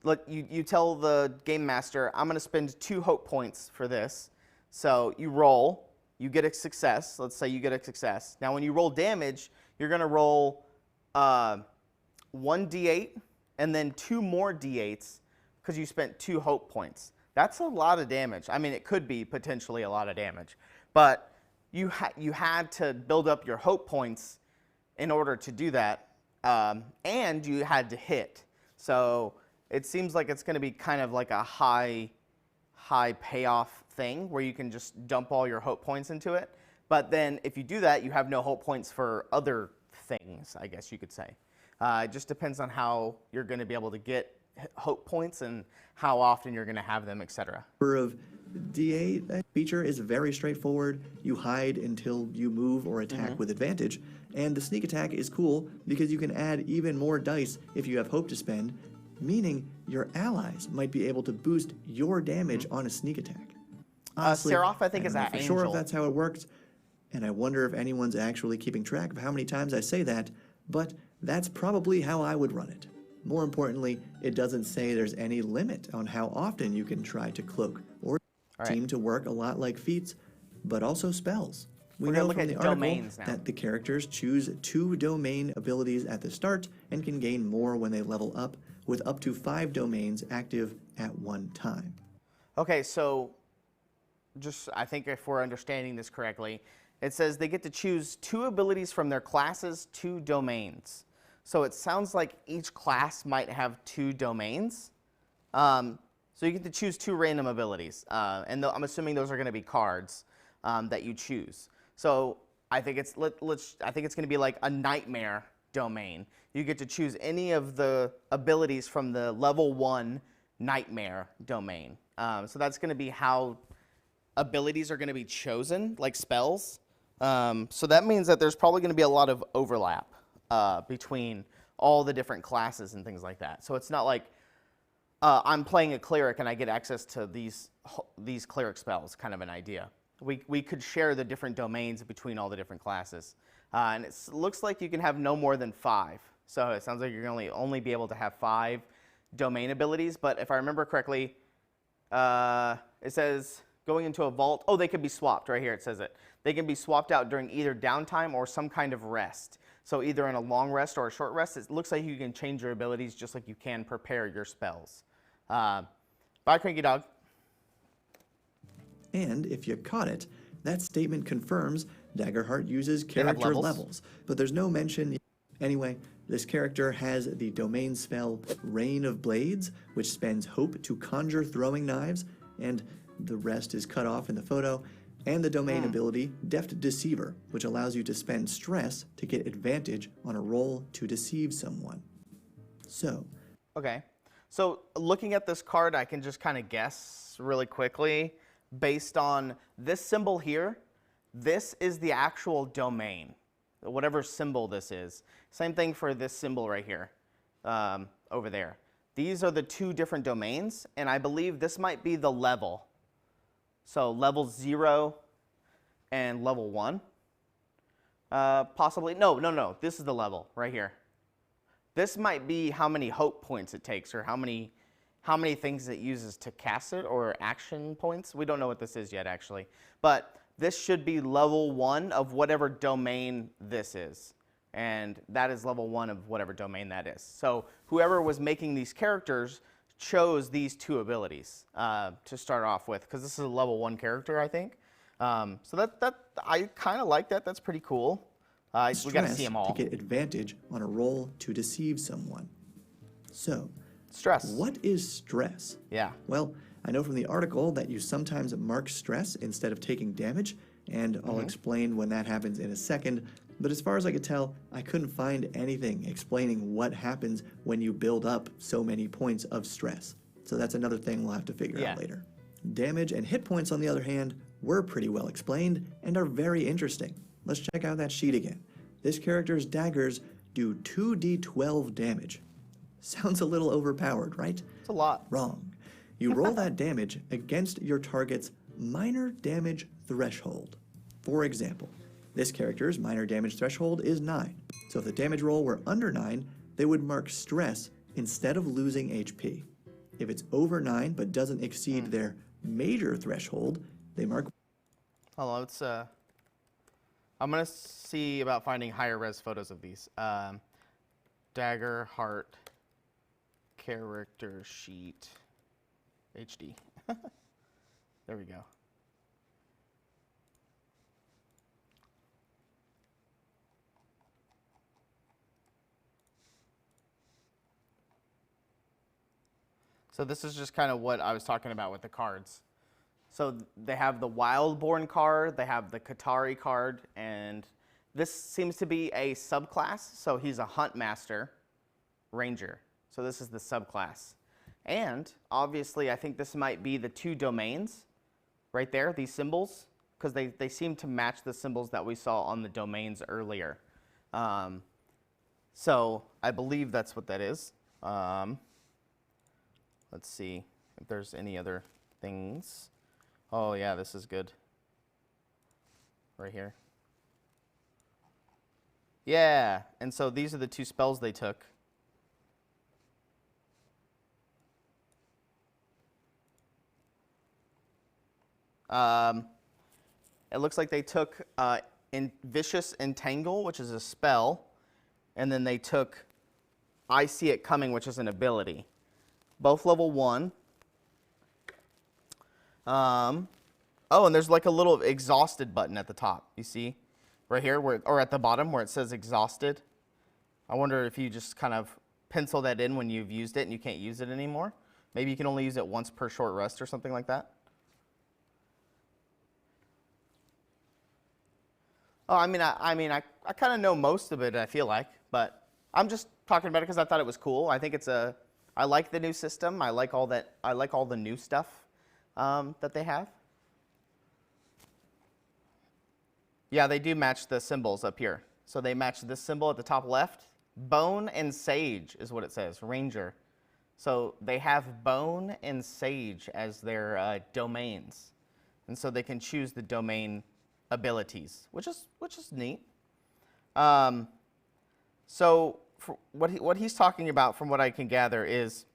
Look, you tell the game master, I'm going to spend 2 hope points for this. So you roll, you get a success. Let's say you get a success. Now when you roll damage, you're going to roll 1 d8 and then 2 more d8s because you spent 2 hope points. That's a lot of damage. I mean, it could be potentially a lot of damage. But you had to build up your hope points in order to do that. And you had to hit. So it seems like it's going to be kind of like a high payoff thing where you can just dump all your hope points into it. But then if you do that, you have no hope points for other things, I guess you could say. It just depends on how you're going to be able to get hope points and how often you're going to have them, etc. Of D8 that feature is very straightforward. You hide until you move or attack with advantage. And the sneak attack is cool because you can add even more dice if you have hope to spend, meaning your allies might be able to boost your damage on a sneak attack. Honestly, Seraph, I think, is don't know an for sure if angel. that's how it works, and I wonder if anyone's actually keeping track of how many times I say that, but that's probably how I would run it. More importantly, it doesn't say there's any limit on how often you can try to cloak or seem to work a lot like feats, but also spells. We We're gonna know look from at the article domains now. that the characters choose 2 domain abilities at the start and can gain more when they level up, with up to 5 domains active at one time. Okay, so just I think if we're understanding this correctly, it says they get to choose 2 abilities from their classes, 2 domains. So it sounds like each class might have 2 domains. So you get to choose 2 random abilities, and I'm assuming those are going to be cards that you choose. So I think it's I think it's going to be like a nightmare domain. You get to choose any of the abilities from the level 1 nightmare domain. So that's going to be how abilities are going to be chosen, like spells. So that means that there's probably going to be a lot of overlap between all the different classes and things like that. So it's not like I'm playing a cleric and I get access to these cleric spells, kind of an idea. We could share the different domains between all the different classes. And it looks like you can have no more than 5. So it sounds like you're going to only be able to have 5 domain abilities. But if I remember correctly, it says going into a vault. Oh, they could be swapped. Right here it says it. They can be swapped out during either downtime or some kind of rest. So either in a long rest or a short rest, it looks like you can change your abilities just like you can prepare your spells. Bye, Cranky Dog. And if you caught it, that statement confirms Daggerheart uses character levels? levels, but there's no mention. Anyway, this character has the domain spell Rain of Blades, which spends hope to conjure throwing knives, and the rest is cut off in the photo, and the domain ability Deft Deceiver, which allows you to spend stress to get advantage on a roll to deceive someone. So, Okay. So looking at this card, I can just kind of guess really quickly based on this symbol here. This is the actual domain, whatever symbol this is. Same thing for this symbol right here, over there. These are the 2 different domains, and I believe this might be the level. So level 0 and level 1. Possibly, no, this is the level right here. This might be how many hope points it takes, or how many things it uses to cast it, or action points. We don't know what this is yet, actually. But this should be level 1 of whatever domain this is. And that is level 1 of whatever domain that is. So whoever was making these characters chose these 2 abilities to start off with, because this is a level 1 character, I think. So that I kind of like that. That's pretty cool. We got to see them all. To get advantage on a roll to deceive someone. So, Stress. what is stress? Yeah. Well, I know from the article that you sometimes mark stress instead of taking damage, and I'll explain when that happens in a second. But as far as I could tell, I couldn't find anything explaining what happens when you build up so many points of stress. So that's another thing we'll have to figure out later. Damage and hit points, on the other hand, were pretty well explained and are very interesting. Let's check out that sheet again. This character's daggers do 2d12 damage. Sounds a little overpowered, right? It's a lot. Wrong. You roll that damage against your target's minor damage threshold. For example, this character's minor damage threshold is 9. So if the damage roll were under 9, they would mark stress instead of losing HP. If it's over 9 but doesn't exceed their major threshold, they mark... Hold on, let's I'm gonna see about finding higher res photos of these. Daggerheart character sheet HD. There we go. So this is just kind of what I was talking about with the cards. So they have the Wildborn card, they have the Qatari card, and this seems to be a subclass. So he's a Hunt Master Ranger. So this is the subclass. And obviously I think this might be the 2 domains right there, these symbols, because they seem to match the symbols that we saw on the domains earlier. So I believe that's what that is. Let's see if there's any other things. Oh yeah, this is good. Right here. Yeah, and so these are the 2 spells they took. It looks like they took Vicious Entangle, which is a spell, and then they took I See It Coming, which is an ability. Both level 1. Oh, and there's like a little exhausted button at the top. You see? Right here, or at the bottom where it says exhausted. I wonder if you just kind of pencil that in when you've used it and you can't use it anymore. Maybe you can only use it once per short rest or something like that. Oh, I kind of know most of it, I feel like, but I'm just talking about it because I thought it was cool. I think I like the new system. I like all the new stuff that they have. Yeah, they do match the symbols up here. So they match this symbol at the top left. Bone and Sage is what it says, Ranger. So they have Bone and Sage as their domains. And so they can choose the domain abilities, which is neat. So for what he's talking about, from what I can gather, is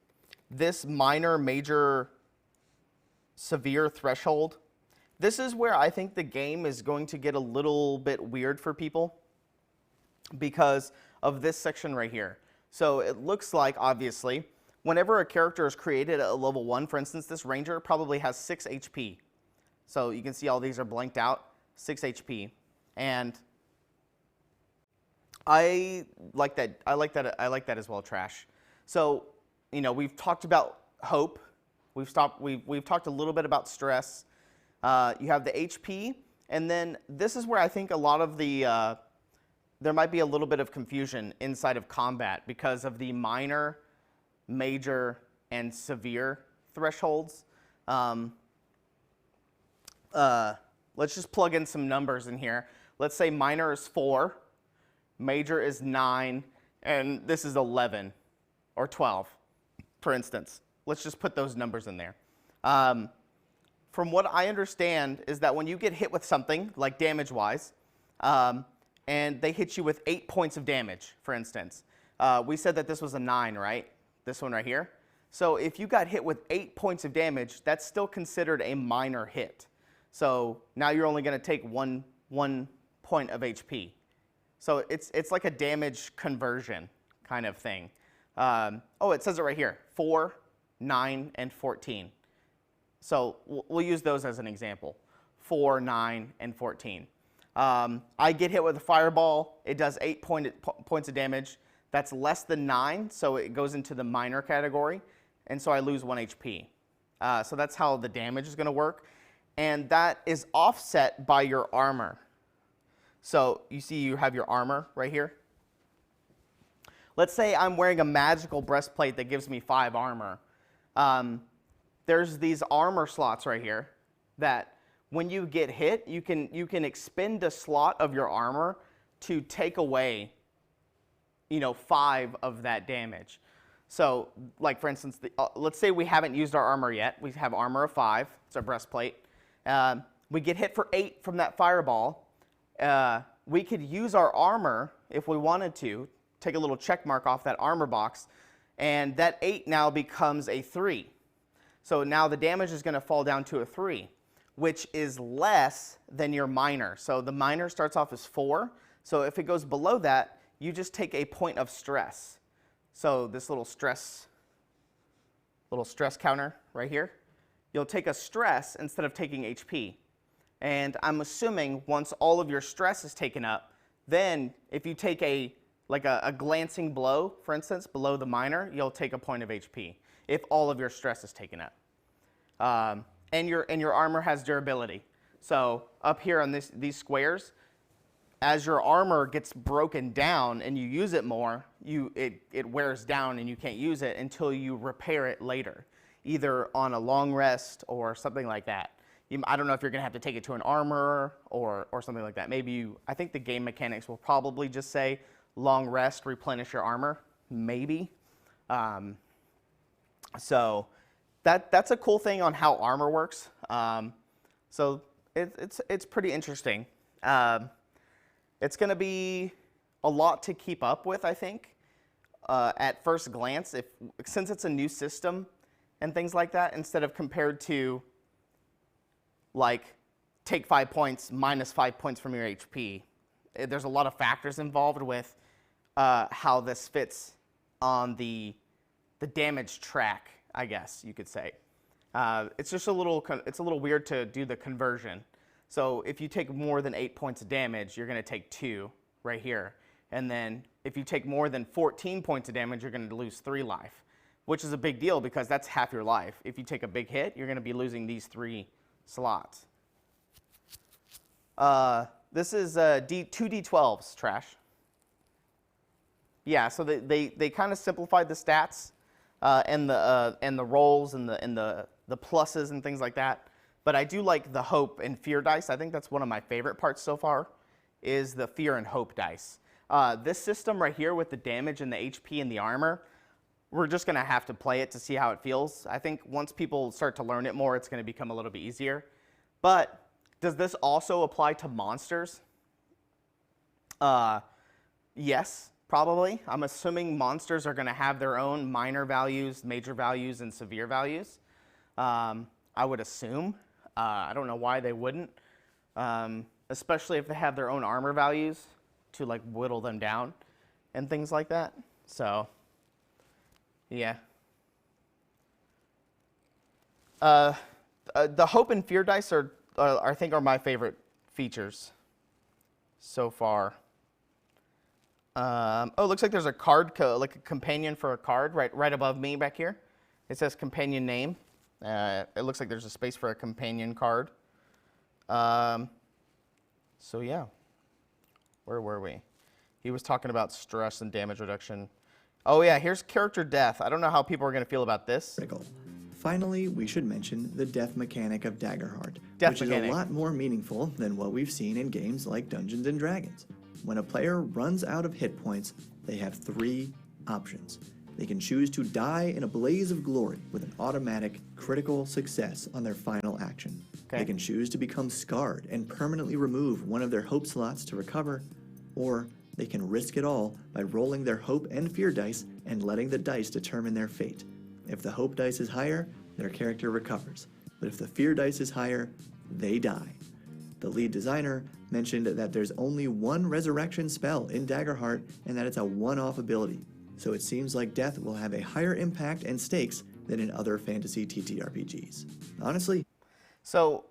this minor, major, severe threshold. This is where I think the game is going to get a little bit weird for people because of this section right here. So it looks like, obviously, whenever a character is created at a level 1, for instance, this ranger probably has 6 HP. So you can see all these are blanked out, 6 HP. And I like that as well, Trash. So, you know, we've talked about hope. We've talked a little bit about stress. You have the HP, and then this is where I think a lot of the there might be a little bit of confusion inside of combat because of the minor, major, and severe thresholds. Let's just plug in some numbers in here. Let's say minor is 4, major is 9, and this is 11 or 12, for instance. Let's just put those numbers in there. From what I understand is that when you get hit with something, like damage-wise, and they hit you with 8 points of damage, for instance. We said that this was a 9, right? This one right here. So if you got hit with 8 points of damage, that's still considered a minor hit. So now you're only going to take one point of HP. So it's like a damage conversion kind of thing. Oh, it says it right here, 4, 9, and 14. So we'll use those as an example, 4, 9, and 14. I get hit with a fireball. It does 8 points of damage. That's less than 9, so it goes into the minor category, and so I lose 1 HP. So that's how the damage is going to work, and that is offset by your armor. So you see you have your armor right here. Let's say I'm wearing a magical breastplate that gives me 5 armor. There's these armor slots right here that when you get hit, you can expend a slot of your armor to take away, 5 of that damage. So, like for instance, let's say we haven't used our armor yet. We have armor of 5. It's our breastplate. We get hit for 8 from that fireball. We could use our armor if we wanted to, take a little check mark off that armor box, and that 8 now becomes a 3. So now the damage is going to fall down to a 3, which is less than your minor. So the minor starts off as 4. So if it goes below that, you just take a point of stress. So this little stress counter right here, you'll take a stress instead of taking HP. And I'm assuming once all of your stress is taken up, then if you take a glancing blow, for instance, below the minor, you'll take a point of HP if all of your stress is taken up. And your armor has durability. So up here on these squares, as your armor gets broken down and you use it more, it wears down and you can't use it until you repair it later, either on a long rest or something like that. I don't know if you're going to have to take it to an armorer or something like that. I think the game mechanics will probably just say long rest, replenish your armor, maybe. So that's a cool thing on how armor works. So it's pretty interesting. It's going to be a lot to keep up with, I think, at first glance, since it's a new system and things like that, instead of compared to like take 5 points, minus 5 points from your HP. There's a lot of factors involved with how this fits on the damage track, I guess you could say. It's just a little weird to do the conversion. So if you take more than 8 points of damage, you're going to take 2 right here. And then if you take more than 14 points of damage, you're going to lose 3 life, which is a big deal because that's half your life. If you take a big hit, you're going to be losing these 3 slots. This is 2 D12s, Trash. Yeah, so they kind of simplified the stats and the rolls and the pluses and things like that. But I do like the hope and fear dice. I think that's one of my favorite parts so far, is the fear and hope dice. This system right here with the damage and the HP and the armor, we're just going to have to play it to see how it feels. I think once people start to learn it more, it's going to become a little bit easier. But does this also apply to monsters? Yes, probably. I'm assuming monsters are going to have their own minor values, major values, and severe values. I would assume. I don't know why they wouldn't, especially if they have their own armor values to like whittle them down and things like that. So, yeah. The hope and fear dice I think are my favorite features so far. Oh, it looks like there's a card, like a companion for a card right above me back here. It says companion name. It looks like there's a space for a companion card. So yeah, where were we? He was talking about stress and damage reduction. Oh yeah, here's character death. I don't know how people are going to feel about this. Critical. Finally, we should mention the death mechanic of Daggerheart, Death which mechanic. is a lot more meaningful than what we've seen in games like Dungeons & Dragons. When a player runs out of hit points, they have 3 options. They can choose to die in a blaze of glory with an automatic critical success on their final action. Okay. They can choose to become scarred and permanently remove one of their hope slots to recover, or they can risk it all by rolling their hope and fear dice and letting the dice determine their fate. If the hope dice is higher, their character recovers, but if the fear dice is higher, they die. The lead designer mentioned that there's only one resurrection spell in Daggerheart and that it's a one-off ability. So it seems like death will have a higher impact and stakes than in other fantasy TTRPGs. Honestly. So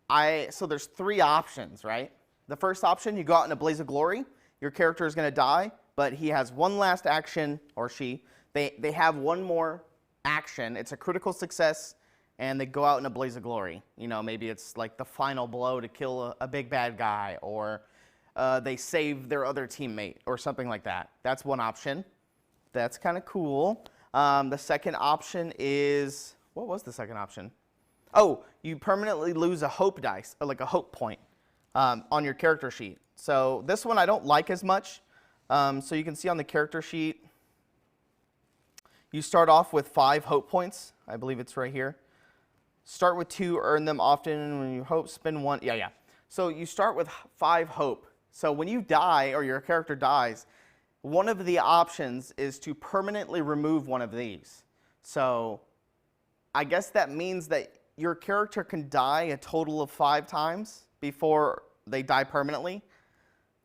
there's 3 options, right? The first option, you go out in a blaze of glory. Your character is going to die, but he has one last action, or she. They have one more action. It's a critical success, and they go out in a blaze of glory. You know, maybe it's like the final blow to kill a big bad guy, or they save their other teammate, or something like that. That's one option. That's kind of cool. The second option is, what was the second option? Oh, you permanently lose a hope dice, or like a hope point, on your character sheet. So this one I don't like as much. So you can see on the character sheet, you start off with 5 hope points. I believe it's right here. Start with 2, earn them often. When you hope, spend 1. Yeah. So you start with 5 hope. So when you die, or your character dies, one of the options is to permanently remove one of these. So I guess that means that your character can die a total of 5 times before they die permanently,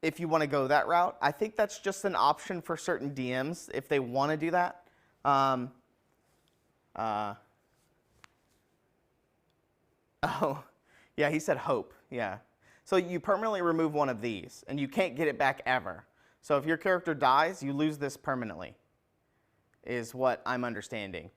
if you want to go that route. I think that's just an option for certain DMs if they want to do that. Oh, yeah, he said hope, yeah. So you permanently remove one of these, and you can't get it back ever. So if your character dies, you lose this permanently, is what I'm understanding.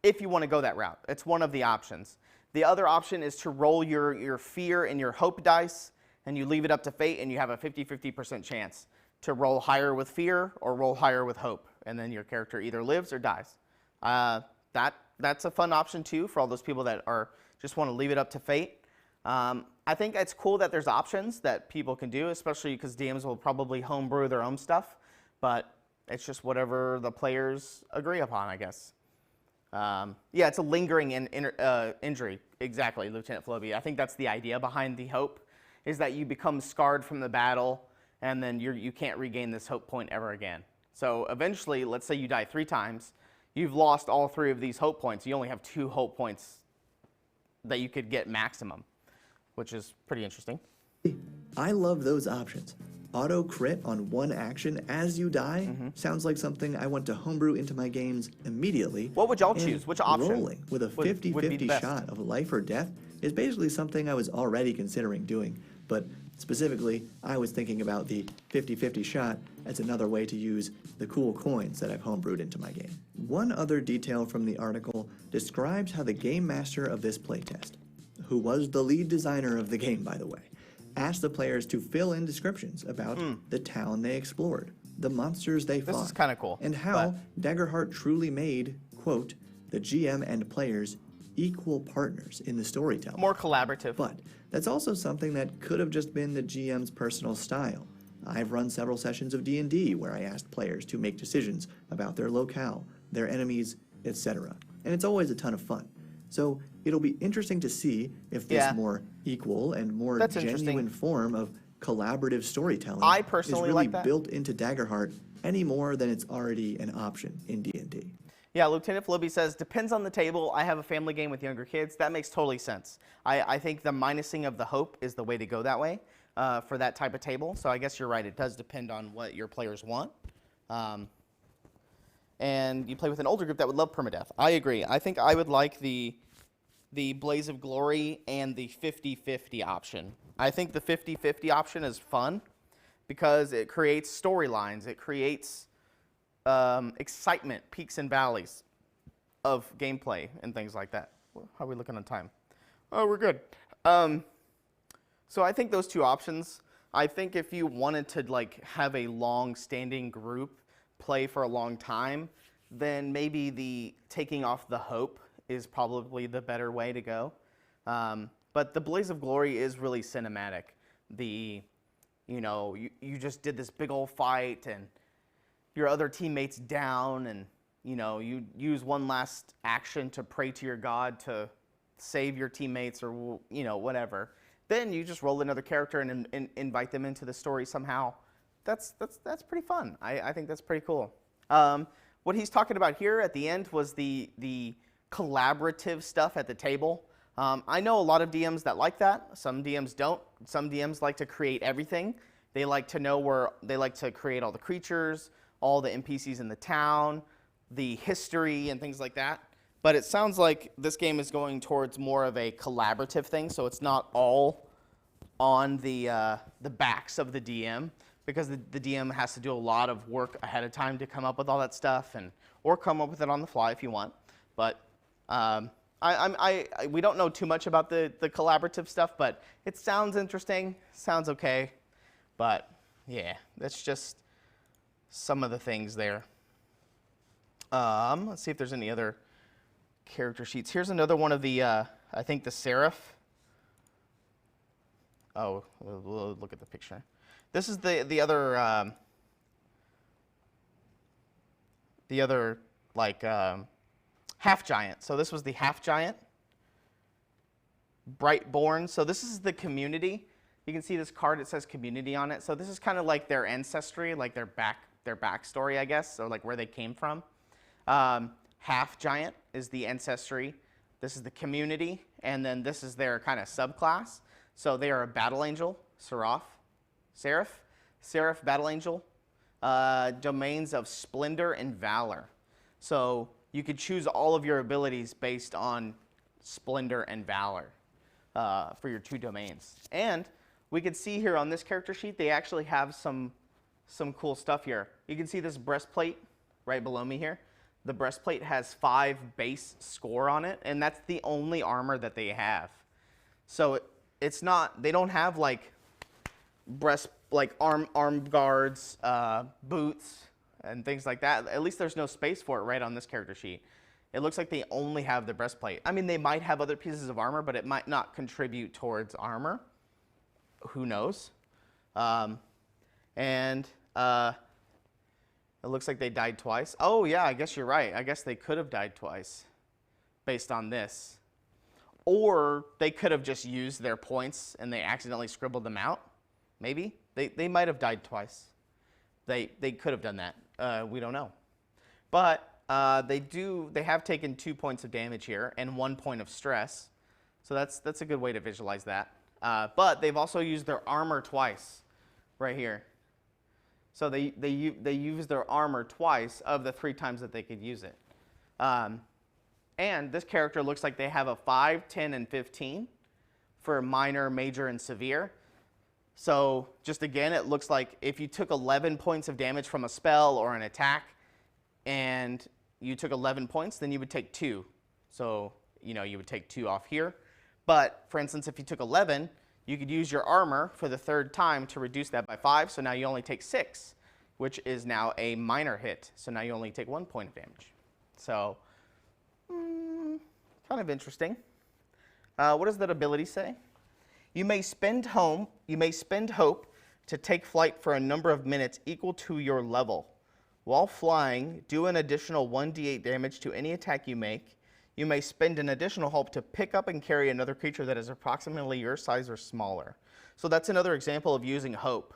If you want to go that route. It's one of the options. The other option is to roll your fear and your hope dice, and you leave it up to fate, and you have a 50-50% chance to roll higher with fear or roll higher with hope, and then your character either lives or dies. That's a fun option too for all those people that just want to leave it up to fate. I think it's cool that there's options that people can do, especially because DMs will probably homebrew their own stuff, but it's just whatever the players agree upon, I guess. Yeah, it's a lingering injury. Exactly, Lieutenant Floby. I think that's the idea behind the hope, is that you become scarred from the battle, and then you can't regain this hope point ever again. So eventually, let's say you die 3 times, you've lost all 3 of these hope points. You only have 2 hope points that you could get maximum. which is pretty interesting. I love those options. Auto crit on one action as you die sounds like something I want to homebrew into my games immediately. What would y'all and choose? Which option rolling with a would be the 50-50 best? shot of life or death is basically something I was already considering doing. But specifically, I was thinking about the 50-50 shot as another way to use the cool coins that I've homebrewed into my game. One other detail from the article describes how the game master of this playtest, who was the lead designer of the game, by the way, asked the players to fill in descriptions about the town they explored, the monsters they fought, This is kind of cool. and how Daggerheart truly made, quote, the GM and players equal partners in the storytelling. More collaborative. But that's also something that could have just been the GM's personal style. I've run several sessions of D&D where I asked players to make decisions about their locale, their enemies, etc. And it's always a ton of fun. So it'll be interesting to see if this more equal and more That's genuine interesting. form of collaborative storytelling I personally is really like that. built into Daggerheart any more than it's already an option in D&D. Yeah, Lieutenant Flibby says, depends on the table. I have a family game with younger kids. That makes totally sense. I think the minusing of the hope is the way to go that way for that type of table. So I guess you're right. It does depend on what your players want. And you play with an older group that would love permadeath. I agree. I think I would like the Blaze of Glory and the 50-50 option. I think the 50-50 option is fun because it creates storylines. It creates excitement, peaks and valleys of gameplay and things like that. How are we looking on time? Oh, we're good. So I think those two options. I think if you wanted to like have a long-standing group play for a long time, then maybe the taking off the hope is probably the better way to go. But the Blaze of Glory is really cinematic. You just did this big old fight and your other teammates down, and you use one last action to pray to your god to save your teammates or whatever. Then you just roll another character and invite them into the story somehow. That's pretty fun. I think that's pretty cool. What he's talking about here at the end was the collaborative stuff at the table. I know a lot of DMs that like that. Some DMs don't. Some DMs like to create everything. They like to know they like to create all the creatures, all the NPCs in the town, the history and things like that. But it sounds like this game is going towards more of a collaborative thing, so it's not all on the backs of the DM, because the DM has to do a lot of work ahead of time to come up with all that stuff, or come up with it on the fly if you want. But we don't know too much about the collaborative stuff, but it sounds interesting, sounds okay. But yeah, that's just some of the things there. Let's see if there's any other character sheets. Here's another one of the, I think the Seraph. Oh, we'll look at the picture. This is the other like half giant. So this was the half giant, Brightborn. So this is the community. You can see this card. It says community on it. So this is kind of like their ancestry, like their backstory, I guess, or like where they came from. Half giant is the ancestry. This is the community, and then this is their kind of subclass. So they are a battle angel, Seraph, battle angel, domains of splendor and valor. So you could choose all of your abilities based on splendor and valor for your two domains. And we can see here on this character sheet, they actually have some cool stuff here. You can see this breastplate right below me here. The breastplate has 5 base score on it, and that's the only armor that they have. So it's not, they don't have like arm guards, boots, and things like that. At least there's no space for it right on this character sheet. It looks like they only have the breastplate. I mean, they might have other pieces of armor, but it might not contribute towards armor. Who knows? It looks like they died twice. Oh, yeah, I guess you're right. I guess they could have died twice based on this. Or they could have just used their points and they accidentally scribbled them out. Maybe. They might have died twice. They could have done that. We don't know. But they have taken 2 points of damage here and 1 point of stress. So that's a good way to visualize that. But they've also used their armor twice, right here. So they use their armor twice of the 3 times that they could use it. And this character looks like they have a 5, 10, and 15 for minor, major, and severe. So just again, it looks like if you took 11 points of damage from a spell or an attack, and you took 11 points, then you would take 2. So, you would take 2 off here. But, for instance, if you took 11, you could use your armor for the 3rd time to reduce that by 5. So now you only take 6, which is now a minor hit. So now you only take 1 point of damage. So, kind of interesting. What does that ability say? You may spend hope to take flight for a number of minutes equal to your level. While flying, do an additional 1d8 damage to any attack you make. You may spend an additional hope to pick up and carry another creature that is approximately your size or smaller. So that's another example of using hope.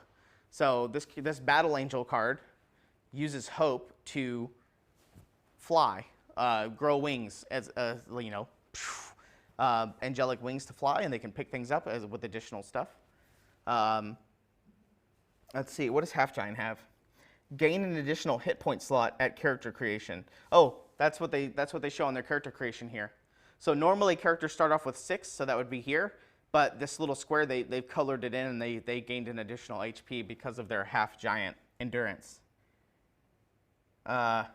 So this Battle Angel card uses hope to fly, grow wings, as angelic wings to fly, and they can pick things up with additional stuff. Let's see, what does Half Giant have? Gain an additional hit point slot at character creation. Oh, that's what they show on their character creation here. So normally characters start off with 6, so that would be here. But this little square, they've colored it in, and they gained an additional HP because of their Half Giant endurance. And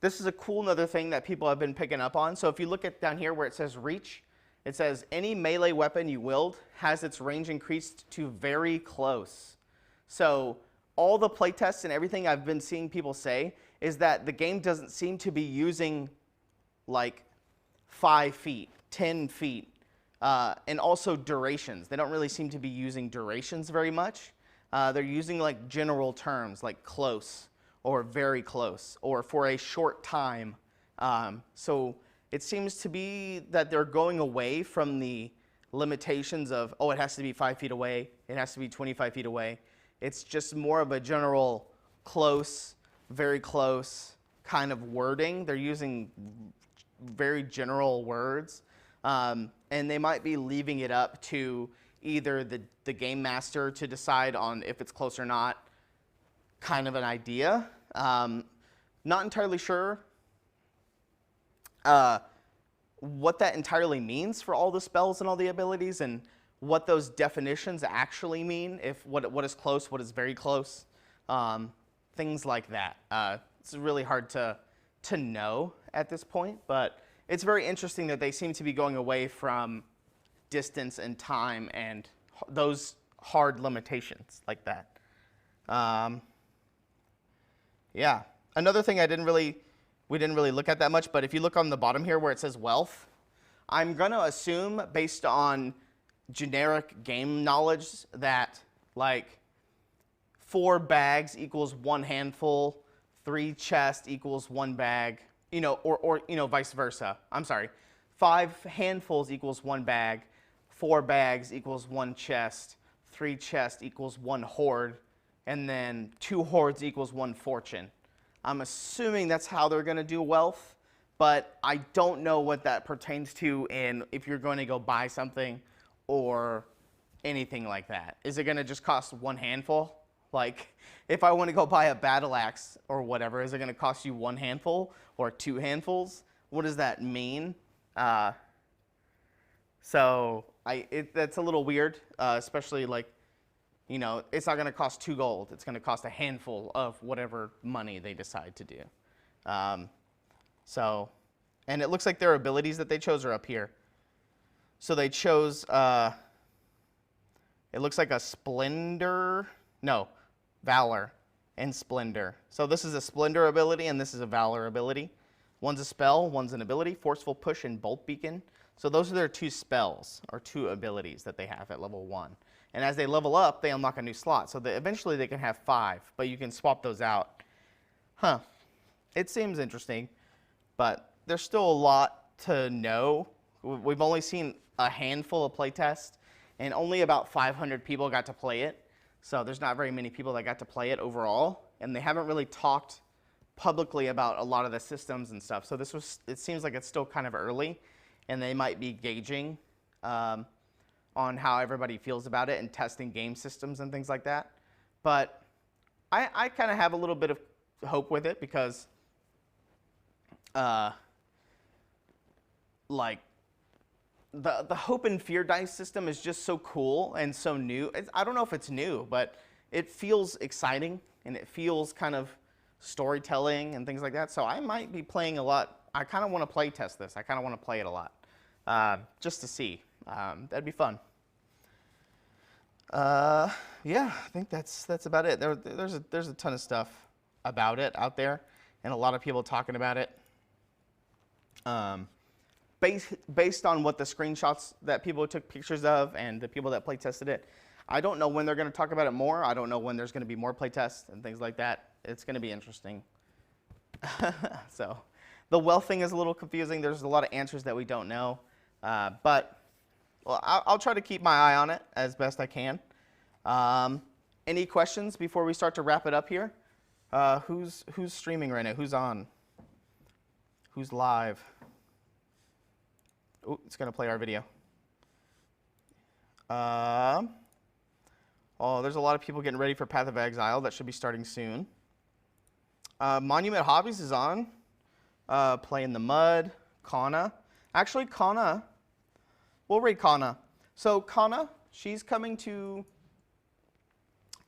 this is a cool another thing that people have been picking up on. So if you look at down here where it says reach, it says any melee weapon you wield has its range increased to very close. So all the playtests and everything I've been seeing people say is that the game doesn't seem to be using like 5 feet, 10 feet, and also durations. They don't really seem to be using durations very much. They're using like general terms like close or very close or for a short time. So it seems to be that they're going away from the limitations of, oh, it has to be 5 feet away, it has to be 25 feet away. It's just more of a general close, very close kind of wording. They're using very general words, and they might be leaving it up to either the game master to decide on if it's close or not, kind of an idea. Not entirely sure what that entirely means for all the spells and all the abilities and what those definitions actually mean, if what is close, what is very close, things like that. It's really hard to know at this point, but it's very interesting that they seem to be going away from distance and time and those hard limitations like that. Yeah, another thing we didn't really look at that much, but if you look on the bottom here where it says wealth, I'm gonna assume based on generic game knowledge that like 4 bags equals 1 handful, 3 chests equals 1 bag, or vice versa. I'm sorry, 5 handfuls equals 1 bag, 4 bags equals 1 chest, 3 chests equals 1 hoard, and then 2 hoards equals 1 fortune. I'm assuming that's how they're going to do wealth, but I don't know what that pertains to in if you're going to go buy something or anything like that. Is it going to just cost 1 handful? Like, if I want to go buy a battle axe or whatever, is it going to cost you 1 handful or 2 handfuls? What does that mean? So that's a little weird, especially like, it's not going to cost 2 gold. It's going to cost a handful of whatever money they decide to do. And it looks like their abilities that they chose are up here. So they chose, it looks like a Valor and Splendor. So this is a Splendor ability and this is a Valor ability. One's a spell, one's an ability, Forceful Push and Bolt Beacon. So those are their 2 spells, or 2 abilities that they have at level 1. And as they level up, they unlock a new slot. So eventually they can have 5, but you can swap those out. It seems interesting, but there's still a lot to know. We've only seen a handful of playtests, and only about 500 people got to play it. So there's not very many people that got to play it overall, and they haven't really talked publicly about a lot of the systems and stuff. So it seems like it's still kind of early, and they might be gauging on how everybody feels about it and testing game systems and things like that. But I kind of have a little bit of hope with it because, like, the hope and fear dice system is just so cool and so new. I don't know if it's new, but it feels exciting and it feels kind of storytelling and things like that. So I might be playing a lot. I kind of want to play test this. I kind of want to play it a lot, just to see. That'd be fun. Yeah, I think that's about it. There's a ton of stuff about it out there, and a lot of people talking about it. Based on what the screenshots that people took pictures of and the people that play tested it, I don't know when they're going to talk about it more. I don't know when there's going to be more play tests and things like that. It's going to be interesting. So the wealth thing is a little confusing. There's a lot of answers that we don't know, but well, I'll try to keep my eye on it as best I can. Any questions before we start to wrap it up here? Who's streaming right now? Who's on? Who's live? Oh, it's going to play our video. Oh, there's a lot of people getting ready for Path of Exile. That should be starting soon. Monument Hobbies is on. Play in the Mud. Kana. Actually, Kana. We'll raid Kana. So Kana, she's coming to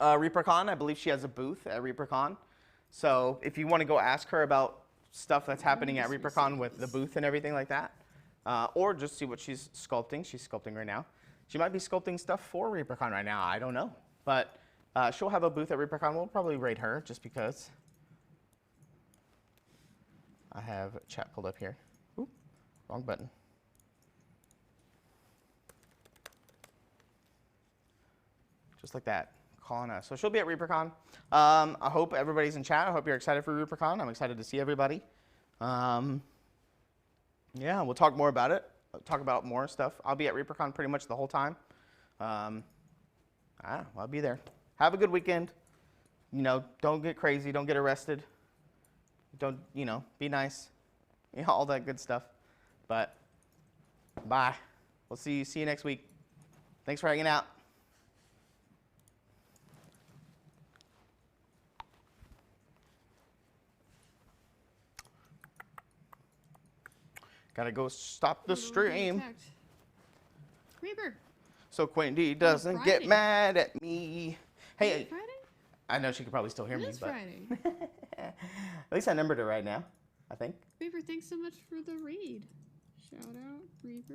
ReaperCon. I believe she has a booth at ReaperCon. So if you want to go ask her about stuff that's happening at ReaperCon with the booth and everything like that, or just see what she's sculpting. She's sculpting right now. She might be sculpting stuff for ReaperCon right now. I don't know. But she'll have a booth at ReaperCon. We'll probably raid her just because. I have chat pulled up here. Ooh, wrong button. Just like that. Kana. So she'll be at ReaperCon. I hope everybody's in chat. I hope you're excited for ReaperCon. I'm excited to see everybody. Yeah, we'll talk more about it. Talk about more stuff. I'll be at ReaperCon pretty much the whole time. I'll be there. Have a good weekend. You know, don't get crazy. Don't get arrested. Don't, be nice. All that good stuff. But bye. We'll see you next week. Thanks for hanging out. Gotta go stop the stream. Reaper. So Quindy doesn't get mad at me. Hey, Friday? I know she could probably still hear me, It is but Friday. at least I numbered it right now, I think. Reaper, thanks so much for the read. Shout out, Reaper.